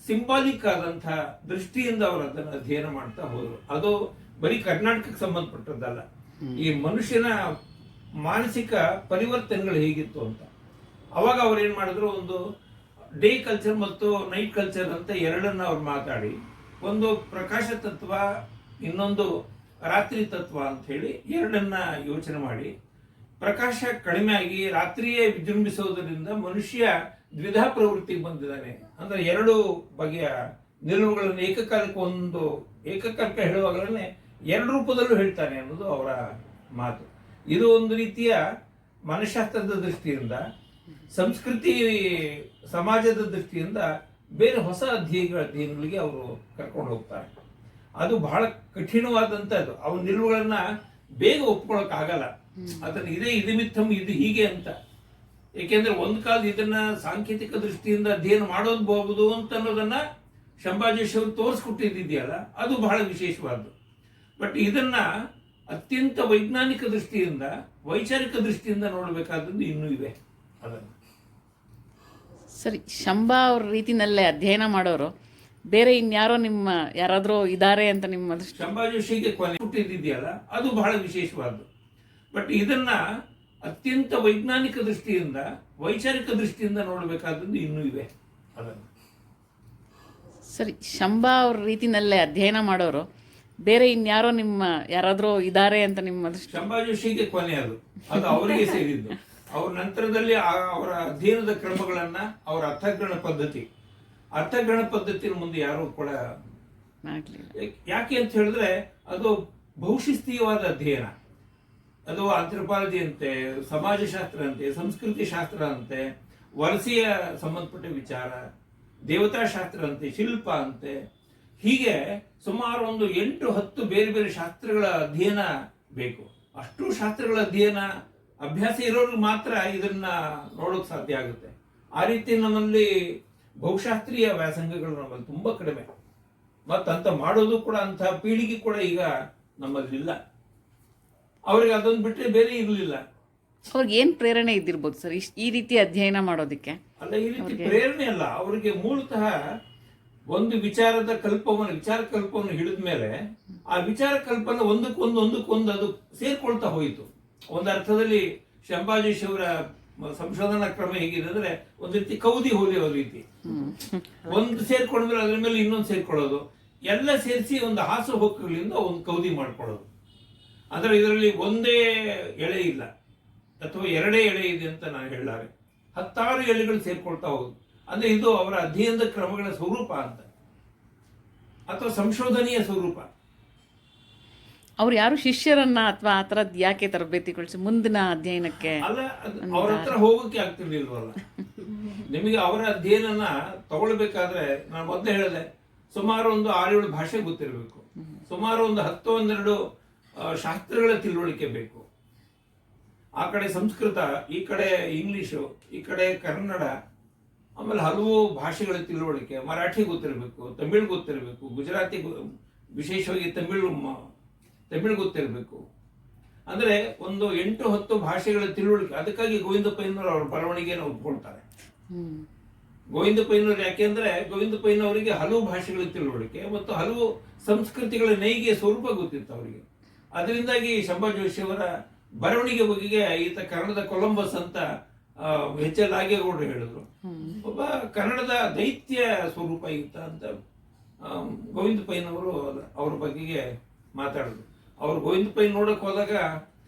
ಸಿಂಬಾಲಿಕ್ ಆದಂತಹ ದೃಷ್ಟಿಯಿಂದ ಅವರು ಅದನ್ನು ಅಧ್ಯಯನ ಮಾಡ್ತಾ ಹೋದ್ರು. ಅದು ಬರೀ ಕರ್ನಾಟಕಕ್ಕೆ ಸಂಬಂಧಪಟ್ಟದ್ದಲ್ಲ, ಈ ಮನುಷ್ಯನ ಮಾನಸಿಕ ಪರಿವರ್ತನೆಗಳು ಹೇಗಿತ್ತು ಅಂತ. ಅವಾಗ ಅವ್ರು ಏನ್ ಮಾಡಿದ್ರು, ಒಂದು ಡೇ ಕಲ್ಚರ್ ಮತ್ತು ನೈಟ್ ಕಲ್ಚರ್ ಅಂತ ಎರಡನ್ನ ಅವ್ರು ಮಾತಾಡಿ, ಒಂದು ಪ್ರಕಾಶ ತತ್ವ, ಇನ್ನೊಂದು ರಾತ್ರಿ ತತ್ವ ಅಂತ ಹೇಳಿ ಎರಡನ್ನ ಯೋಚನೆ ಮಾಡಿ, ಪ್ರಕಾಶ ಕಡಿಮೆ ಆಗಿ ರಾತ್ರಿಯೇ ವಿಜೃಂಭಿಸೋದ್ರಿಂದ ಮನುಷ್ಯ ದ್ವಿಧಾ ಪ್ರವೃತ್ತಿಗೆ ಬಂದಿದ್ದಾನೆ. ಅಂದ್ರೆ ಎರಡು ಬಗೆಯ ನಿಲುವುಗಳನ್ನು ಏಕಕಾಲಕ್ಕೆ ಹೇಳುವಾಗಲೇ ಎರಡು ರೂಪದಲ್ಲೂ ಹೇಳ್ತಾನೆ ಅನ್ನೋದು ಅವರ ಮಾತು. ಇದು ಒಂದು ರೀತಿಯ ಮನಃಶಾಸ್ತ್ರದ ದೃಷ್ಟಿಯಿಂದ, ಸಂಸ್ಕೃತಿ ಸಮಾಜದ ದೃಷ್ಟಿಯಿಂದ ಬೇರೆ ಹೊಸ ಅಧ್ಯಯನಗಳಿಗೆ ಅವರು ಕರ್ಕೊಂಡು ಹೋಗ್ತಾರೆ. ಅದು ಬಹಳ ಕಠಿಣವಾದಂಥದ್ದು. ಅವನ ನಿಲುವುಗಳನ್ನ ಬೇಗ ಒಪ್ಕೊಳಕ್ ಆಗಲ್ಲ. ಅದನ್ನ ಇದು ಮಿಥಮ್, ಇದು ಹೀಗೆ ಅಂತ. ಏಕೆಂದ್ರೆ ಒಂದು ಕಾಲದ ಇದನ್ನ ಸಾಂಕೇತಿಕ ದೃಷ್ಟಿಯಿಂದ ಅಧ್ಯಯನ ಮಾಡೋದು ಅಂತ ಅನ್ನೋದನ್ನ ಶಂಭಾ ಜೋಶಿ ಅವರು ತೋರಿಸ್ಕೊಟ್ಟಿದ್ದಿದೆಯಲ್ಲ, ಅದು ಬಹಳ ವಿಶೇಷವಾದ್ದು. ಬಟ್ ಇದನ್ನ ಅತ್ಯಂತ ವೈಜ್ಞಾನಿಕ ದೃಷ್ಟಿಯಿಂದ, ವೈಚಾರಿಕ ದೃಷ್ಟಿಯಿಂದ ನೋಡಬೇಕಾದದ್ದು ಇನ್ನೂ ಇವೆ. ಅದನ್ನು ಸರಿ, ಶಂಭಾ ಅವ್ರ ರೀತಿನಲ್ಲೇ ಅಧ್ಯಯನ ಮಾಡೋರು ಬೇರೆ ಇನ್ಯಾರೋ ಯಾರಾದ್ರೂ ಇದ್ದಾರೆ ಅಂತ ನಿಮ್ಮ ದೃಷ್ಟಿ? ಶಂಭಾ ಜೋಶಿಗೆ ಕೊನೆ ಹುಟ್ಟಿದ್ದಿದೆಯಲ್ಲ, ಅದು ಬಹಳ ವಿಶೇಷವಾದ್ದು. ಬಟ್ ಇದನ್ನ ಅತ್ಯಂತ ವೈಜ್ಞಾನಿಕ ದೃಷ್ಟಿಯಿಂದ, ವೈಚಾರಿಕ ದೃಷ್ಟಿಯಿಂದ ನೋಡಬೇಕಾದದ್ದು ಇನ್ನೂ ಇವೆ. ಅದನ್ನು ಸರಿ, ಶಂಭಾ ಅವ್ರ ರೀತಿನಲ್ಲೇ ಅಧ್ಯಯನ ಮಾಡೋರು ಬೇರೆ ಇನ್ಯಾರೋ ಯಾರಾದ್ರೂ ಇದ್ದಾರೆ ಅಂತ ನಿಮ್ಮ ದೃಷ್ಟಿ? ಶಂಭಾ ಜೋಶಿಗೆ ಕೊನೆ ಅದು ಅವರಿಗೆ ಸೇರಿದ್ದು. ಅವ್ರ ನಂತರದಲ್ಲಿ ಅವರ ಅಧ್ಯಯನದ ಕ್ರಮಗಳನ್ನ, ಅವರ ಅರ್ಥಗ್ರಹಣ ಪದ್ಧತಿಯ ಮುಂದೆ ಯಾರು ಕೂಡ ಯಾಕೆ ಅಂತ ಹೇಳಿದ್ರೆ, ಅದು ಬಹುಶಿಸ್ತೀಯವಾದ ಅಧ್ಯಯನ. ಅದು ಆಂಥ್ರೋಪಾಲಜಿ ಅಂತೆ, ಸಮಾಜಶಾಸ್ತ್ರ ಅಂತೆ, ಸಂಸ್ಕೃತಿ ಶಾಸ್ತ್ರ ಅಂತೆ, ವಲಸೆಯ ಸಂಬಂಧಪಟ್ಟ ವಿಚಾರ, ದೇವತಾಶಾಸ್ತ್ರ ಅಂತೆ, ಶಿಲ್ಪ ಅಂತೆ, ಹೀಗೆ ಸುಮಾರು ಒಂದು 8-10 ಬೇರೆ ಬೇರೆ ಶಾಸ್ತ್ರಗಳ ಅಧ್ಯಯನ ಬೇಕು. ಅಷ್ಟು ಶಾಸ್ತ್ರಗಳ ಅಧ್ಯಯನ ಅಭ್ಯಾಸ ಇರೋರಿಗೆ ಮಾತ್ರ ಇದನ್ನ ನೋಡೋಕೆ ಸಾಧ್ಯ ಆಗುತ್ತೆ. ಆ ರೀತಿ ನಮ್ಮಲ್ಲಿ ಬಹುಶಾಸ್ತ್ರೀಯ ವ್ಯಾಸಂಗಗಳು ನಮ್ಮಲ್ಲಿ ತುಂಬಾ ಕಡಿಮೆ, ಮತ್ತಂತ ಮಾಡೋದು ಕೂಡ ಅಂತಹ ಪೀಳಿಗೆ ಕೂಡ ಈಗ ನಮ್ಮಲ್ಲಿಲ್ಲ. ಅವ್ರಿಗೆ ಅದೊಂದು ಬಿಟ್ಟರೆ ಬೇರೆ ಇರಲಿಲ್ಲ. ಅವ್ರಿಗೆ ಏನು ಪ್ರೇರಣೆ ಇದ್ದಿರ್ಬೋದು ಸರ್ ಈ ರೀತಿ ಅಧ್ಯಯನ ಮಾಡೋದಕ್ಕೆ? ಅಲ್ಲ, ಈ ರೀತಿ ಪ್ರೇರಣೆ ಅಲ್ಲ, ಅವರಿಗೆ ಮೂಲತಃ ಒಂದು ವಿಚಾರ ಕಲ್ಪವನ್ನು ಹಿಡಿದ ಮೇಲೆ ಆ ವಿಚಾರ ಕಲ್ಪನೆ ಒಂದಕ್ಕೊಂದು ಅದು ಸೇರ್ಕೊಳ್ತಾ ಹೋಯಿತು. ಒಂದು ಅರ್ಥದಲ್ಲಿ ಶಂಭಾಜೀಶವರ ಸಂಶೋಧನಾ ಕ್ರಮ ಹೇಗಿದೆ ಅಂದ್ರೆ ಒಂದು ರೀತಿ ಕೌದಿ ಹೊಲಿಯೋ ರೀತಿ, ಒಂದು ಸೇರ್ಕೊಂಡ್ಮೇಲೆ ಅದ್ರ ಮೇಲೆ ಇನ್ನೊಂದು ಸೇರ್ಕೊಳ್ಳೋದು, ಎಲ್ಲ ಸೇರಿಸಿ ಒಂದು ಹಾಸು ಹೊಕ್ಕುಗಳಿಂದ ಒಂದು ಕೌದಿ ಮಾಡ್ಕೊಳ್ಳೋದು. ಅಂದ್ರೆ ಇದರಲ್ಲಿ ಒಂದೇ ಎಳೆ ಇಲ್ಲ ಅಥವಾ ಎರಡೇ ಎಳೆ ಇದೆ ಅಂತ ನಾನು ಹೇಳಲಾರೆ, 10 ಎಳೆಗಳು ಸೇರ್ಕೊಳ್ತಾ ಹೋಗುದು. ಅಂದ್ರೆ ಇದು ಅವರ ಅಧ್ಯಯನದ ಕ್ರಮಗಳ ಸ್ವರೂಪ ಅಂತ, ಅಥವಾ ಸಂಶೋಧನೆಯ ಸ್ವರೂಪ. ಅವ್ರು ಯಾರು ಶಿಷ್ಯರನ್ನ ಅಥವಾ ಆ ಥರದ್ದು ಯಾಕೆ ತರಬೇತಿಗೊಳಿಸಿ ಮುಂದಿನ ಅಧ್ಯಯನಕ್ಕೆ? ಅಲ್ಲ, ಅವ್ರ ಹತ್ರ ಹೋಗೋಕೆ ಆಗ್ತಿರ್ಲಿಲ್ವಲ್ಲ. ನಿಮಗೆ ಅವರ ಅಧ್ಯಯನನ ತಗೊಳ್ಬೇಕಾದ್ರೆ ನಾನು ಮೊದಲೇ ಹೇಳಿದೆ, ಸುಮಾರು ಒಂದು 6-7 ಭಾಷೆ ಗೊತ್ತಿರಬೇಕು, ಸುಮಾರು ಒಂದು 10-12 ಶಾಸ್ತ್ರಗಳ ತಿಳುವಳಿಕೆ ಬೇಕು. ಆ ಕಡೆ ಸಂಸ್ಕೃತ, ಈ ಕಡೆ ಇಂಗ್ಲಿಷು, ಈ ಕಡೆ ಕನ್ನಡ, ಆಮೇಲೆ ಹಲವು ಭಾಷೆಗಳ ತಿಳುವಳಿಕೆ, ಮರಾಠಿ ಗೊತ್ತಿರಬೇಕು, ತಮಿಳ್ ಗೊತ್ತಿರಬೇಕು, ಗುಜರಾತಿ, ವಿಶೇಷವಾಗಿ ತಮಿಳ್ ಗೊತ್ತಿರಬೇಕು. ಅಂದ್ರೆ ಒಂದು 8-10 ಭಾಷೆಗಳ ತಿಳುವಳಿಕೆ. ಅದಕ್ಕಾಗಿ ಗೋವಿಂದ ಪೈನವರು ಅವರ ಬರವಣಿಗೆಯನ್ನು ಒಪ್ಕೊಳ್ತಾರೆ. ಗೋವಿಂದ ಪೈನವರು ಯಾಕೆಂದ್ರೆ ಗೋವಿಂದ ಪೈನವರಿಗೆ ಹಲವು ಭಾಷೆಗಳ ತಿಳುವಳಿಕೆ ಮತ್ತು ಹಲವು ಸಂಸ್ಕೃತಿಗಳ ನೈಗೆ ಸ್ವರೂಪ ಗೊತ್ತಿತ್ತು ಅವರಿಗೆ. ಅದರಿಂದಾಗಿ ಶಂಭಾ ಜೋಶಿಯವರ ಬರವಣಿಗೆ ಬಗೆಗೆ ಈತ ಕನ್ನಡದ ಕೊಲಂಬಸ್ ಅಂತ ಎಚ್ ಎಲ್ ನಾಗೇಗೌಡರು ಹೇಳಿದ್ರು. ಒಬ್ಬ ಕನ್ನಡದ ದೈತ್ಯ ಸ್ವರೂಪ ಈತ ಅಂತ ಗೋವಿಂದ ಪೈನವರು ಅವ್ರ ಬಗೆಗೆ ಮಾತಾಡಿದ್ರು. ಅವ್ರು ಗೋವಿಂದ ಪೈ ನೋಡಕ್ ಹೋದಾಗ,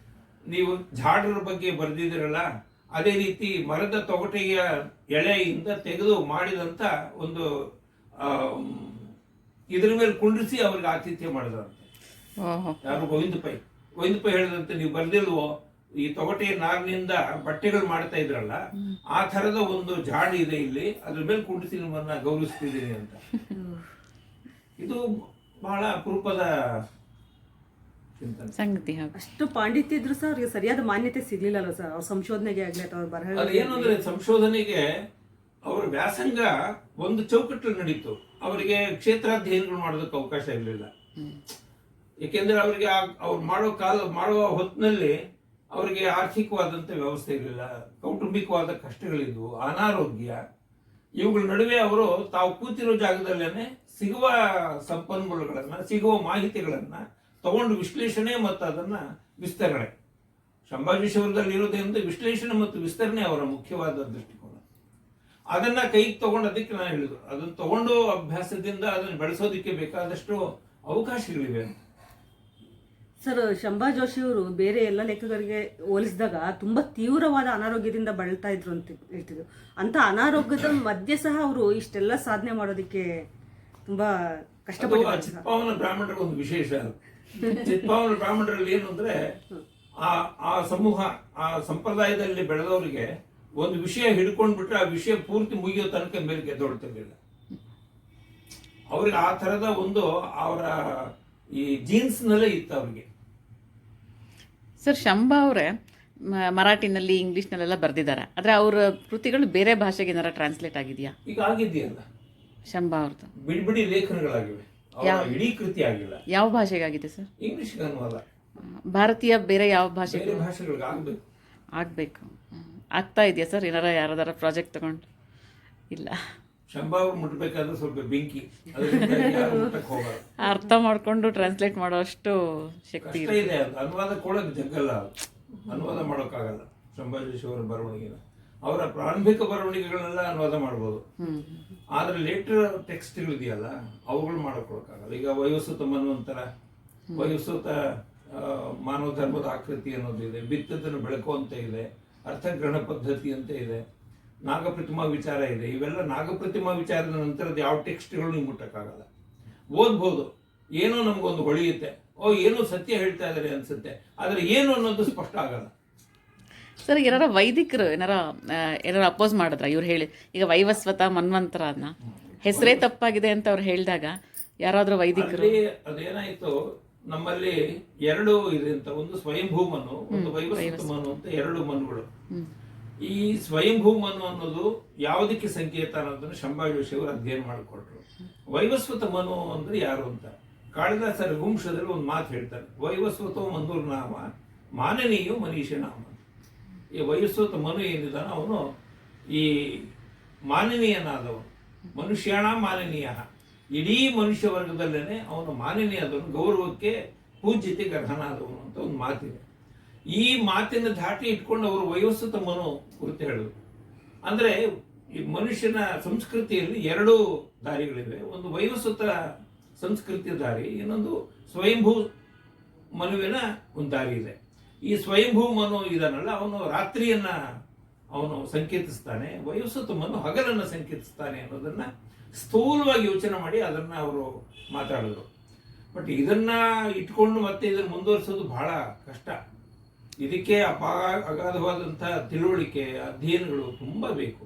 ನೀವು ಜಾಡರ ಬಗ್ಗೆ ಬರೆದಿದ್ದೀರಲ್ಲ, ಅದೇ ರೀತಿ ಮರದ ತೊಗಟೆಯ ಎಳೆಯಿಂದ ತೆಗೆದು ಮಾಡಿದಂತ ಒಂದು ಇದ್ರ ಮೇಲೆ ಕುಂಡ್ರಿಸಿ ಅವ್ರಿಗೆ ಆತಿಥ್ಯ ಮಾಡಿದ್ರಂತೆ. ಯಾರು? ಗೋವಿಂದ ಪೈ ಹೇಳಿದಂತೆ, ನೀವು ಬರ್ದಿಲ್ವೋ, ಈ ತೊಗಟೆಯ ನಾರಿನಿಂದ ಬಟ್ಟೆಗಳು ಮಾಡ್ತಾ ಇದ್ರಲ್ಲ, ಆ ತರದ ಒಂದು ಜಾಡಿ ಇದೆ ಇಲ್ಲಿ, ಅದ್ರ ಮೇಲೆ ಕುಂಡಿಸಿ ನಿಮ್ಮನ್ನ ಗೌರವಿಸ್ತಿದ್ದೀನಿ ಅಂತ. ಇದು ಬಹಳ ಅಪರೂಪದ ಸಂಗತಿ. ಅಷ್ಟು ಪಾಂಡಿತ್ಯ ಇದ್ರು ಸರ್ ಅವ್ರಿಗೆ ಸರಿಯಾದ ಮಾನ್ಯತೆ ಸಿಗ್ಲಿಲ್ಲ ಸರ್, ಅವ್ರ ಸಂಶೋಧನೆಗೆ ಆಗ್ಲಿ ಅಥವಾ ಬರಹ. ಏನು ಅಂದ್ರೆ ಸಂಶೋಧನೆಗೆ ಅವರ ವ್ಯಾಸಂಗ ಒಂದು ಚೌಕಟ್ಟಲ್ಲಿ ನಡೀತು. ಅವರಿಗೆ ಕ್ಷೇತ್ರಾಧ್ಯಯನಗಳು ಮಾಡೋದಕ್ಕೆ ಅವಕಾಶ ಇರಲಿಲ್ಲ. ಏಕೆಂದ್ರೆ ಅವರಿಗೆ ಅವ್ರು ಮಾಡುವ ಹೊತ್ತಿನಲ್ಲಿ ಅವರಿಗೆ ಆರ್ಥಿಕವಾದಂತ ವ್ಯವಸ್ಥೆ ಇರಲಿಲ್ಲ, ಕೌಟುಂಬಿಕವಾದ ಕಷ್ಟಗಳಿದ್ವು, ಅನಾರೋಗ್ಯ. ಇವುಗಳ ನಡುವೆ ಅವರು ತಾವು ಕೂತಿರೋ ಜಾಗದಲ್ಲೇನೆ ಸಿಗುವ ಸಂಪನ್ಮೂಲಗಳನ್ನ, ಸಿಗುವ ಮಾಹಿತಿಗಳನ್ನ ತಗೊಂಡು ವಿಶ್ಲೇಷಣೆ ಮತ್ತು ಅದನ್ನ ವಿಸ್ತರಣೆ, ಶಂಭಾಜೀಶ್ವರದಲ್ಲಿ ಇರೋದ್ರಿಂದ ವಿಶ್ಲೇಷಣೆ ಮತ್ತು ವಿಸ್ತರಣೆ ಅವರ ಮುಖ್ಯವಾದ ದೃಷ್ಟಿಕೋನ. ಅದನ್ನ ಕೈಗೆ ತಗೊಂಡು, ಅದಕ್ಕೆ ನಾನು ಹೇಳಿದ್ರು, ಅದನ್ನ ತಗೊಂಡು ಅಭ್ಯಾಸದಿಂದ ಅದನ್ನು ಬೆಳೆಸೋದಕ್ಕೆ ಬೇಕಾದಷ್ಟು ಅವಕಾಶಗಳಿವೆ. ಸರ್, ಶಂಭಾ ಜೋಶಿಯವರು ಬೇರೆ ಎಲ್ಲ ಲೇಖಕರಿಗೆ ಹೋಲಿಸಿದಾಗ ತುಂಬಾ ತೀವ್ರವಾದ ಅನಾರೋಗ್ಯದಿಂದ ಬಳಲ್ತಾ ಇದ್ರು ಅಂತ ಹೇಳ್ತಿದ್ರು. ಅಂತ ಅನಾರೋಗ್ಯದ ಮಧ್ಯೆ ಸಹ ಅವರು ಇಷ್ಟೆಲ್ಲ ಸಾಧನೆ ಮಾಡೋದಕ್ಕೆ ತುಂಬಾ ಕಷ್ಟಪಟ್ಟು. ಚಿತ್ಪಾವನ ಬ್ರಾಹ್ಮಣರ ಒಂದು ವಿಶೇಷ, ಚಿತ್ಪಾವನ ಬ್ರಾಹ್ಮಣರಲ್ಲಿ ಏನು ಅಂದ್ರೆ, ಆ ಸಮೂಹ, ಆ ಸಂಪ್ರದಾಯದಲ್ಲಿ ಬೆಳೆದವರಿಗೆ ಒಂದು ವಿಷಯ ಹಿಡ್ಕೊಂಡ್ಬಿಟ್ರೆ ಆ ವಿಷಯ ಪೂರ್ತಿ ಮುಗಿಯೋ ತನಕ ಮೇಲೆ ಗೆದ್ದೊಡ್ತಿರ್ಲಿಲ್ಲ. ಅವ್ರಿಗೆ ಆ ತರದ ಒಂದು ಅವರ ಈ ಜೀನ್ಸ್ ನಲ್ಲೇ ಇತ್ತು ಅವ್ರಿಗೆ. ಸರ್, ಶಂಭಾ ಅವರೇ ಮರಾಠಿನಲ್ಲಿ, ಇಂಗ್ಲಿಷ್ನಲ್ಲೆಲ್ಲ ಬರೆದಿದ್ದಾರೆ, ಆದರೆ ಅವರ ಕೃತಿಗಳು ಬೇರೆ ಭಾಷೆಗೆ ಏನಾರ ಟ್ರಾನ್ಸ್ಲೇಟ್ ಆಗಿದೆಯಾ? ಈಗ ಆಗಿದೆಯಲ್ಲ, ಶಂಭಾ ಅವ್ರದ್ದು ಬಿಡಿ ಲೇಖನಗಳಾಗಿವೆ, ಇಡೀ ಕೃತಿ ಆಗಿಲ್ಲ. ಯಾವ ಭಾಷೆಗಾಗಿದೆ ಸರ್? ಇಂಗ್ಲಿಷ್ಗೆ ಅನುವಾದ. ಭಾರತೀಯ ಬೇರೆ ಯಾವ ಭಾಷೆಗೆ? ಭಾಷೆಗಳಿಗೆ ಆಗಬೇಕು. ಆಗ್ತಾ ಇದೆಯಾ ಸರ್? ಯಾರಾದಾರ ಪ್ರಾಜೆಕ್ಟ್ ತಗೊಂಡು? ಇಲ್ಲ. ಶಂಭಾ ಅವ್ರು ಮುಟ್ಬೇಕಾದ್ರೆ ಸ್ವಲ್ಪ ಬೆಂಕಿ, ಅರ್ಥ ಮಾಡ್ಕೊಂಡು ಟ್ರಾನ್ಸ್ಲೇಟ್ ಮಾಡೋ ಅಷ್ಟು ಶಕ್ತಿ ಇದೆ. ಅನುವಾದ ಕೊಡೋಕೆ ಜಗ್ಗಲ್ಲ, ಅನುವಾದ ಮಾಡೋಕ್ಕಾಗಲ್ಲ. ಶಂಭಾಜೀಶ್ವರ ಬರವಣಿಗೆನ ಅವರ ಪ್ರಾರಂಭಿಕ ಬರವಣಿಗೆಗಳೆಲ್ಲ ಅನುವಾದ ಮಾಡ್ಬೋದು, ಆದ್ರೆ ಲೇಟರ್ ಟೆಕ್ಸ್ಟ್ಗಳಿದೆಯಲ್ಲ ಅವುಗಳು ಮಾಡೋಕ್ಕಾಗಲ್ಲ. ಈಗ ವಯೋಸುತ ಮನ್ವಂತರ, ವಯೋಸುತ ಮಾನವ ಧರ್ಮದ ಆಕೃತಿ ಅನ್ನೋದು ಇದೆ, ಬಿತ್ತದನ್ನು ಬೆಳಕು ಅಂತ ಇದೆ, ಅರ್ಥಗ್ರಹಣ ಪದ್ಧತಿ ಅಂತ ಇದೆ, ನಾಗಪ್ರತಿಮಾ ವಿಚಾರ ಇದೆ. ಇವೆಲ್ಲ ನಾಗಪ್ರತಿಮಾ ವಿಚಾರದ ನಂತರದ ಯಾವ ಟೆಕ್ಸ್ಟ್ಗಳು ನೀವು ಮುಟ್ಟಕ್ಕಾಗಲ್ಲ. ಓದ್ಬೋದು, ಏನೋ ನಮ್ಗೊಂದು ಹೊಳೆಯುತ್ತೆ, ಏನೋ ಸತ್ಯ ಹೇಳ್ತಾ ಇದಾರೆ ಅನ್ಸುತ್ತೆ, ಆದ್ರೆ ಏನು ಅನ್ನೋದು ಸ್ಪಷ್ಟ ಆಗಲ್ಲ. ಸರ್ ಏನಾರ ವೈದಿಕರು ಏನಾರ ಅಪೋಸ್ ಮಾಡಿದ್ರ ಇವ್ರು ಹೇಳಿ ಈಗ ವೈವಸ್ವತ ಮನ್ವಂತರ ಅದನ್ನ ಹೆಸರೇ ತಪ್ಪಾಗಿದೆ ಅಂತ ಅವ್ರು ಹೇಳಿದಾಗ ಯಾರಾದ್ರೂ ವೈದಿಕರು ಅಲ್ಲಿ ಅದೇನಾಯ್ತು, ನಮ್ಮಲ್ಲಿ ಎರಡು ಇದೆ ಅಂತ, ಒಂದು ಸ್ವಯಂಭೂ ಮನು, ಒಂದು ವೈವಸ್ವತ ಮನು ಅಂತ ಎರಡು ಮನುಗಳು. ಈ ಸ್ವಯಂಭೂ ಮನು ಅನ್ನೋದು ಯಾವುದಕ್ಕೆ ಸಂಕೇತ ಅನ್ನೋದನ್ನು ಶಂಭಾಜೋಶಿ ಅವರು ಅಧ್ಯಯನ ಮಾಡಿಕೊಟ್ರು. ವೈವಸ್ವತ ಮನು ಅಂದ್ರೆ ಯಾರು ಅಂತ ಕಾಳಿದಾಸ ರಘುವಂಶದಲ್ಲಿ ಒಂದು ಮಾತು ಹೇಳ್ತಾರೆ, ವೈವಸ್ವತೋ ಮನುರ್ ನಾಮ ಮಾನನೀಯೋ ಮನೀಷ ನಾಮ. ಈ ವೈವಸ್ವತ ಮನು ಏನಿದಾನ ಅವನು ಈ ಮಾನನೀಯನಾದವನು, ಮನುಷ್ಯಣ ಮಾನನೀಯ, ಇಡೀ ಮನುಷ್ಯ ವರ್ಗದಲ್ಲೇನೆ ಅವನು ಮಾನನೀಯದವನು, ಗೌರವಕ್ಕೆ ಪೂಜ್ಯತೆಗೆ ಅರ್ಹನಾದವನು ಅಂತ ಒಂದು ಮಾತಿದೆ. ಈ ಮಾತಿನ ಧಾಟಿ ಇಟ್ಕೊಂಡು ಅವರು ವೈವಸ್ವತ ಮನು ಕುರಿತು ಹೇಳಿದ್ರು. ಅಂದ್ರೆ ಈ ಮನುಷ್ಯನ ಸಂಸ್ಕೃತಿಯಲ್ಲಿ ಎರಡು ದಾರಿಗಳಿವೆ, ಒಂದು ವೈವಸ್ವತ ಸಂಸ್ಕೃತಿಯ ದಾರಿ, ಇನ್ನೊಂದು ಸ್ವಯಂಭೂ ಮನುವಿನ ಒಂದು ದಾರಿ ಇದೆ. ಈ ಸ್ವಯಂಭೂ ಮನು ಇದನ್ನಲ್ಲ, ಅವನು ರಾತ್ರಿಯನ್ನ ಅವನು ಸಂಕೇತಿಸ್ತಾನೆ, ವೈವಸ್ವತ ಮನು ಹಗಲನ್ನ ಸಂಕೇತಿಸ್ತಾನೆ ಅನ್ನೋದನ್ನ ಸ್ಥೂಲವಾಗಿ ಯೋಚನೆ ಮಾಡಿ ಅದನ್ನ ಅವರು ಮಾತಾಡಿದ್ರು. ಬಟ್ ಇದನ್ನ ಇಟ್ಕೊಂಡು ಮತ್ತೆ ಇದನ್ನ ಮುಂದುವರಿಸೋದು ಬಹಳ ಕಷ್ಟ. ಇದಕ್ಕೆ ಅಗಾಧವಾದಂತಹ ತಿಳುವಳಿಕೆ, ಅಧ್ಯಯನಗಳು ತುಂಬಾ ಬೇಕು.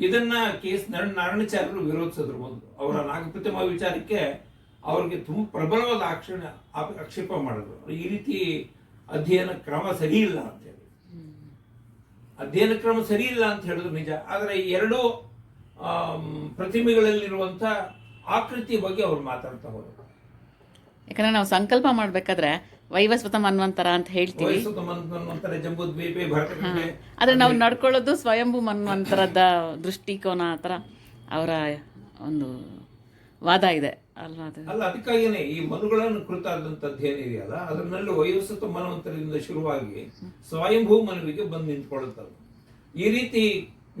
ಇದನ್ನ ಕೆ.ಎಸ್. ನಾರಾಯಣಾಚಾರ್ಯರು ವಿರೋಧಿಸಿದ್ರು. ಮೊದಲು ಅವರ ನಾಗಪ್ರತಿಮಾ ವಿಚಾರಕ್ಕೆ ಅವ್ರಿಗೆ ತುಂಬಾ ಪ್ರಬಲವಾದ ಆಕ್ಷೇಪ ಮಾಡಿದ್ರು. ಈ ರೀತಿ ಅಧ್ಯಯನ ಕ್ರಮ ಸರಿ ಇಲ್ಲ ಅಂತ ಹೇಳಿ, ಅಧ್ಯಯನ ಕ್ರಮ ಸರಿ ಇಲ್ಲ ಅಂತ ಹೇಳಿದ್ರು ನಿಜ. ಆದ್ರೆ ಈ ಎರಡು ಪ್ರತಿಮೆಗಳಲ್ಲಿರುವಂತ ಆಕೃತಿಯ ಬಗ್ಗೆ ಅವ್ರು ಮಾತಾಡ್ತಾ ಹೋದ್ರು. ಯಾಕಂದ್ರೆ ನಾವು ಸಂಕಲ್ಪ ಮಾಡ್ಬೇಕಾದ್ರೆ ವೈವಸ್ವತ ಮನ್ವಂತರ ಅಂತ ಹೇಳ್ತೀವಿ, ವೈವಸ್ವತ ಮನ್ವಂತರ, ಜಂಬೂದ್ವೀಪೆ, ಭರತಖಂಡೆ. ಆದ್ರೆ ನಾವು ನಡ್ಕೊಳ್ಳೋದು ಸ್ವಯಂಭೂ ಮನ್ವಂತರದ ದೃಷ್ಟಿಕೋನ ಆ ಥರ ಅವರ ಒಂದು ವಾದ ಇದೆ ಅಲ್ವಾ? ಅಲ್ಲ, ಅದಕ್ಕಾಗಿನೇ ಈ ಮನುಗಳನ್ನು ಕುರಿತಾದಂಥದ್ದು ಏನಿದೆಯಲ್ಲ ಅದರಲ್ಲಿ ವೈವಸ್ವತ ಮನ್ವಂತರದಿಂದ ಶುರುವಾಗಿ ಸ್ವಯಂಭೂ ಮನುವಿಗೆ ಬಂದು ನಿಂತ್ಕೊಳ್ಳುತ್ತದೆ. ಈ ರೀತಿ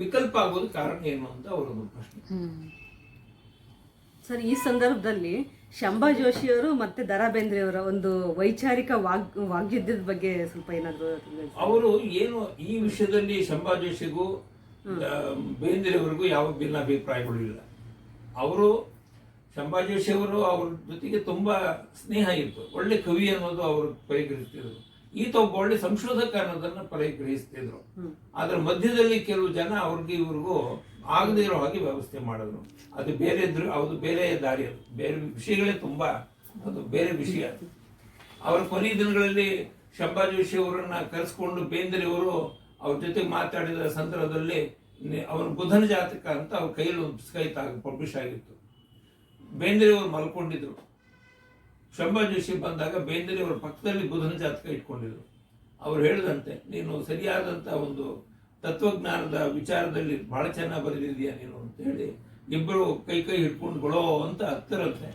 ವಿಕಲ್ಪ ಆಗೋದು ಕಾರಣ ಏನು ಅಂತ ಅವರೊಂದು ಪ್ರಶ್ನೆ. ಸರ್, ಈ ಸಂದರ್ಭದಲ್ಲಿ ಶಂಭಾ ಜೋಶಿಯವರು ಮತ್ತೆ ದ.ರಾ ಬೇಂದ್ರೆಯವರ ಒಂದು ವೈಚಾರಿಕ ವಾಗ್ಯುದ್ಧದ ಬಗ್ಗೆ ಸ್ವಲ್ಪ ಏನಾದ್ರು ಅವರು ಏನು ಈ ವಿಷಯದಲ್ಲಿ ಶಂಭಾ ಜೋಶಿಗೂ ಬೇಂದ್ರೆಯವರಿಗೂ ಯಾವ ಭಿನ್ನಾಭಿಪ್ರಾಯಗಳು ಇಲ್ಲ. ಅವರು ಶಂಭಾ ಜೋಶಿ ಅವರು ಅವ್ರ ಜೊತೆಗೆ ತುಂಬಾ ಸ್ನೇಹ ಇತ್ತು, ಒಳ್ಳೆ ಕವಿ ಅನ್ನೋದು ಅವರು ಪರಿಗ್ರಹಿಸ್ತಿದ್ರು, ಈತ ಒಬ್ಬ ಒಳ್ಳೆ ಸಂಶೋಧಕ ಅನ್ನೋದನ್ನ ಪರಿಗ್ರಹಿಸ್ತಿದ್ರು. ಅದ್ರ ಮಧ್ಯದಲ್ಲಿ ಕೆಲವು ಜನ ಅವ್ರಿಗೆ ಇವ್ರಿಗೂ ಆಗದೇ ಇರೋ ಹಾಗೆ ವ್ಯವಸ್ಥೆ ಮಾಡಿದ್ರು. ಅದು ಬೇರೆ ದಾರಿ, ಅದು ಬೇರೆ ವಿಷಯಗಳೇ ತುಂಬಾ, ಅದು ಬೇರೆ ವಿಷಯ. ಅವರ ಕೊನೆಯ ದಿನಗಳಲ್ಲಿ ಶಂಭಾ ಜೋಶಿ ಅವರನ್ನ ಕರೆಸ್ಕೊಂಡು ಬೇಂದ್ರೆಯವರು ಅವ್ರ ಜೊತೆ ಮಾತಾಡಿದ ಸಂದರ್ಭದಲ್ಲಿ ಅವರ ಬುಧನ ಜಾತಕ ಅಂತ ಅವ್ರ ಕೈಯಲ್ಲಿ ಒಂದು ಪುಸ್ತಕ ಪಬ್ಲಿಷ್ ಆಗಿತ್ತು. ಬೇಂದ್ರೆಯವರು ಮಲ್ಕೊಂಡಿದ್ರು. ಶಂಭಾ ಜೋಶಿ ಬಂದಾಗ ಬೇಂದ್ರೆಯವರ ಪಕ್ಕದಲ್ಲಿ ಬುಧನ ಜಾತಕ ಇಟ್ಕೊಂಡಿದ್ರು. ಅವ್ರು ಹೇಳಿದಂತೆ, ನೀನು ಸರಿಯಾದಂತ ಒಂದು ತತ್ವಜ್ಞಾನದ ವಿಚಾರದಲ್ಲಿ ಬಹಳ ಚೆನ್ನಾಗಿ ಬರೆದಿದೀಯ ನೀನು ಅಂತ ಹೇಳಿ ಇಬ್ಬರು ಕೈ ಹಿಡ್ಕೊಂಡು ಗೊಳೋ ಅಂತ ಹತ್ತರಂತೆ.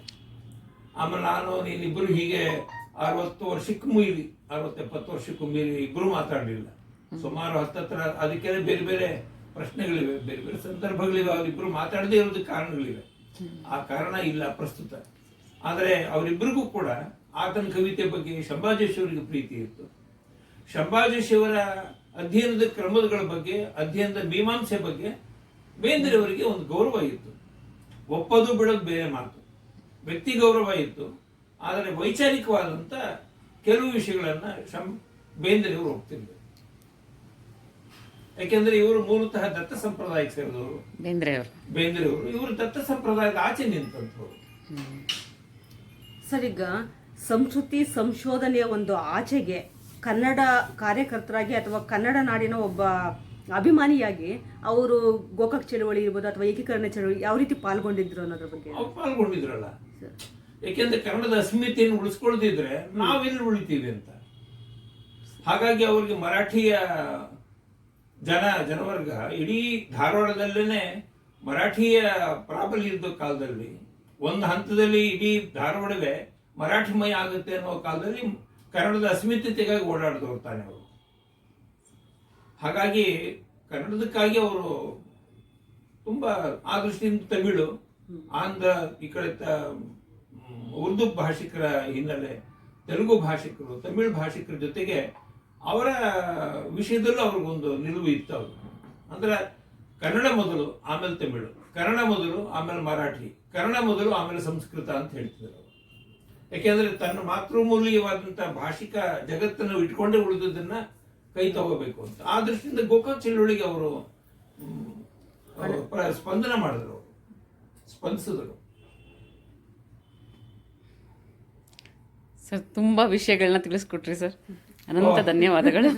ಆಮೇಲೆ ನೀನಿಬ್ಬರು ಹೀಗೆ 60 ವರ್ಷಕ್ಕೂ ಮೀರಿ, 60-70 ವರ್ಷಕ್ಕೂ ಮೀರಿ ಇಬ್ಬರು ಮಾತಾಡಲಿಲ್ಲ. ಸುಮಾರು 10 ಅದಕ್ಕೆ ಬೇರೆ ಬೇರೆ ಪ್ರಶ್ನೆಗಳಿವೆ, ಬೇರೆ ಬೇರೆ ಸಂದರ್ಭಗಳಿವೆ. ಅವರಿಬ್ಬರು ಮಾತಾಡದೇ ಇರೋದಕ್ಕೆ ಕಾರಣಗಳಿವೆ. ಆ ಕಾರಣ ಇಲ್ಲ ಪ್ರಸ್ತುತ. ಆದರೆ ಅವರಿಬ್ಬರಿಗೂ ಕೂಡ ಆತನ ಕವಿತೆ ಬಗ್ಗೆ ಶಂಭಾ ಜೋಶಿ ಅವರಿಗೆ ಪ್ರೀತಿ ಇತ್ತು. ಶಂಭಾ ಜೋಶಿ ಅವರ ಅಧ್ಯಯನದ ಕ್ರಮಗಳ ಬಗ್ಗೆ, ಅಧ್ಯಯನದ ಮೀಮಾಂಸೆ ಬಗ್ಗೆ ಬೇಂದ್ರೆಯವರಿಗೆ ಒಂದು ಗೌರವ ಇತ್ತು. ಒಪ್ಪದು ಬಿಡೋದು ಬೇರೆ ಮಾತು, ವ್ಯಕ್ತಿ ಗೌರವ ಇತ್ತು. ಆದರೆ ವೈಚಾರಿಕವಾದಂತ ಕೆಲವು ವಿಷಯಗಳನ್ನ ಬೇಂದ್ರೆಯವರು ಒಪ್ತಿದ್ರು. ಯಾಕೆಂದ್ರೆ ಇವರು ಮೂಲತಃ ದತ್ತ ಸಂಪ್ರದಾಯಕ್ಕೆ ಸೇರಿದವರು. ಬೇಂದ್ರೆಯವರು ಇವರು ದತ್ತ ಸಂಪ್ರದಾಯದ ಆಚೆ ನಿಂತಂತವರು. ಸರ್, ಈಗ ಸಂಸ್ಕೃತಿ ಸಂಶೋಧನೆಯ ಒಂದು ಆಚೆಗೆ ಕನ್ನಡ ಕಾರ್ಯಕರ್ತರಾಗಿ ಅಥವಾ ಕನ್ನಡ ನಾಡಿನ ಒಬ್ಬ ಅಭಿಮಾನಿಯಾಗಿ ಅವರು ಗೋಕಾಕ್ ಚಳವಳಿ ಇರ್ಬೋದು ಅಥವಾ ಏಕೀಕರಣ ಚಳವಳಿ ಯಾವ ರೀತಿ ಪಾಲ್ಗೊಂಡಿದ್ರು ಅನ್ನೋದ್ರ ಬಗ್ಗೆ ಪಾಲ್ಗೊಂಡಿದ್ರಲ್ಲ. ಯಾಕೆಂದ್ರೆ ಕನ್ನಡದ ಅಸ್ಮಿತೆಯನ್ನು ಉಳಿಸ್ಕೊಳ್ದಿದ್ರೆ ನಾವೆಲ್ಲಿ ಉಳಿತೀವಿ ಅಂತ. ಹಾಗಾಗಿ ಅವ್ರಿಗೆ ಮರಾಠಿಯ ಜನವರ್ಗ ಇಡೀ ಧಾರವಾಡದಲ್ಲೇನೆ ಮರಾಠಿಯ ಪ್ರಾಬಲ್ಯ ಇದ್ದ ಕಾಲದಲ್ಲಿ, ಒಂದು ಹಂತದಲ್ಲಿ ಇಡೀ ಧಾರವಾಡವೇ ಮರಾಠಿಮಯ ಆಗುತ್ತೆ ಅನ್ನೋ ಕಾಲದಲ್ಲಿ ಕನ್ನಡದ ಅಸ್ಮಿತೆಗಾಗಿ ಓಡಾಡಿದವರು ತಾನೆ ಅವರು. ಹಾಗಾಗಿ ಕನ್ನಡದಕ್ಕಾಗಿ ಅವರು ತುಂಬಾ ಆ ದೃಷ್ಟಿಯಿಂದ ತಮಿಳು, ಆಂಧ್ರ, ಈ ಕಡೆ ಉರ್ದು ಭಾಷಿಕರ ಹಿನ್ನೆಲೆ, ತೆಲುಗು ಭಾಷಿಕರು, ತಮಿಳು ಭಾಷಿಕರ ಜೊತೆಗೆ ಅವರ ವಿಷಯದಲ್ಲೂ ಅವ್ರಿಗೊಂದು ನಿಲುವು ಇತ್ತು. ಅವರು ಅಂದ್ರೆ ಕನ್ನಡ ಮೊದಲು ಆಮೇಲೆ ತಮಿಳು, ಕನ್ನಡ ಮೊದಲು ಆಮೇಲೆ ಮರಾಠಿ, ಕನ್ನಡ ಮೊದಲು ಆಮೇಲೆ ಸಂಸ್ಕೃತ ಅಂತ ಹೇಳ್ತಿದ್ರು. ಯಾಕೆಂದ್ರೆ ತನ್ನ ಮಾತೃಮೂಲ್ಯವಾದಂತಹ ಭಾಷಿಕ ಜಗತ್ತನ್ನು ಇಟ್ಕೊಂಡೇ ಉಳಿದದನ್ನ ಕೈ ತಗೋಬೇಕು ಅಂತ. ಆ ದೃಷ್ಟಿಯಿಂದ ಗೋಕಾಕ್ ಚಳುವಳಿಗೆ ಅವರು ಸ್ಪಂದನ ಮಾಡಿದ್ರು, ಸ್ಪಂದಿಸಿದ್ರು. ಸರ್ ತುಂಬ ವಿಷಯಗಳನ್ನ ತಿಳಿಸ್ಕೊಟ್ರಿ ಸರ್, ಅನಂತ ಧನ್ಯವಾದಗಳು.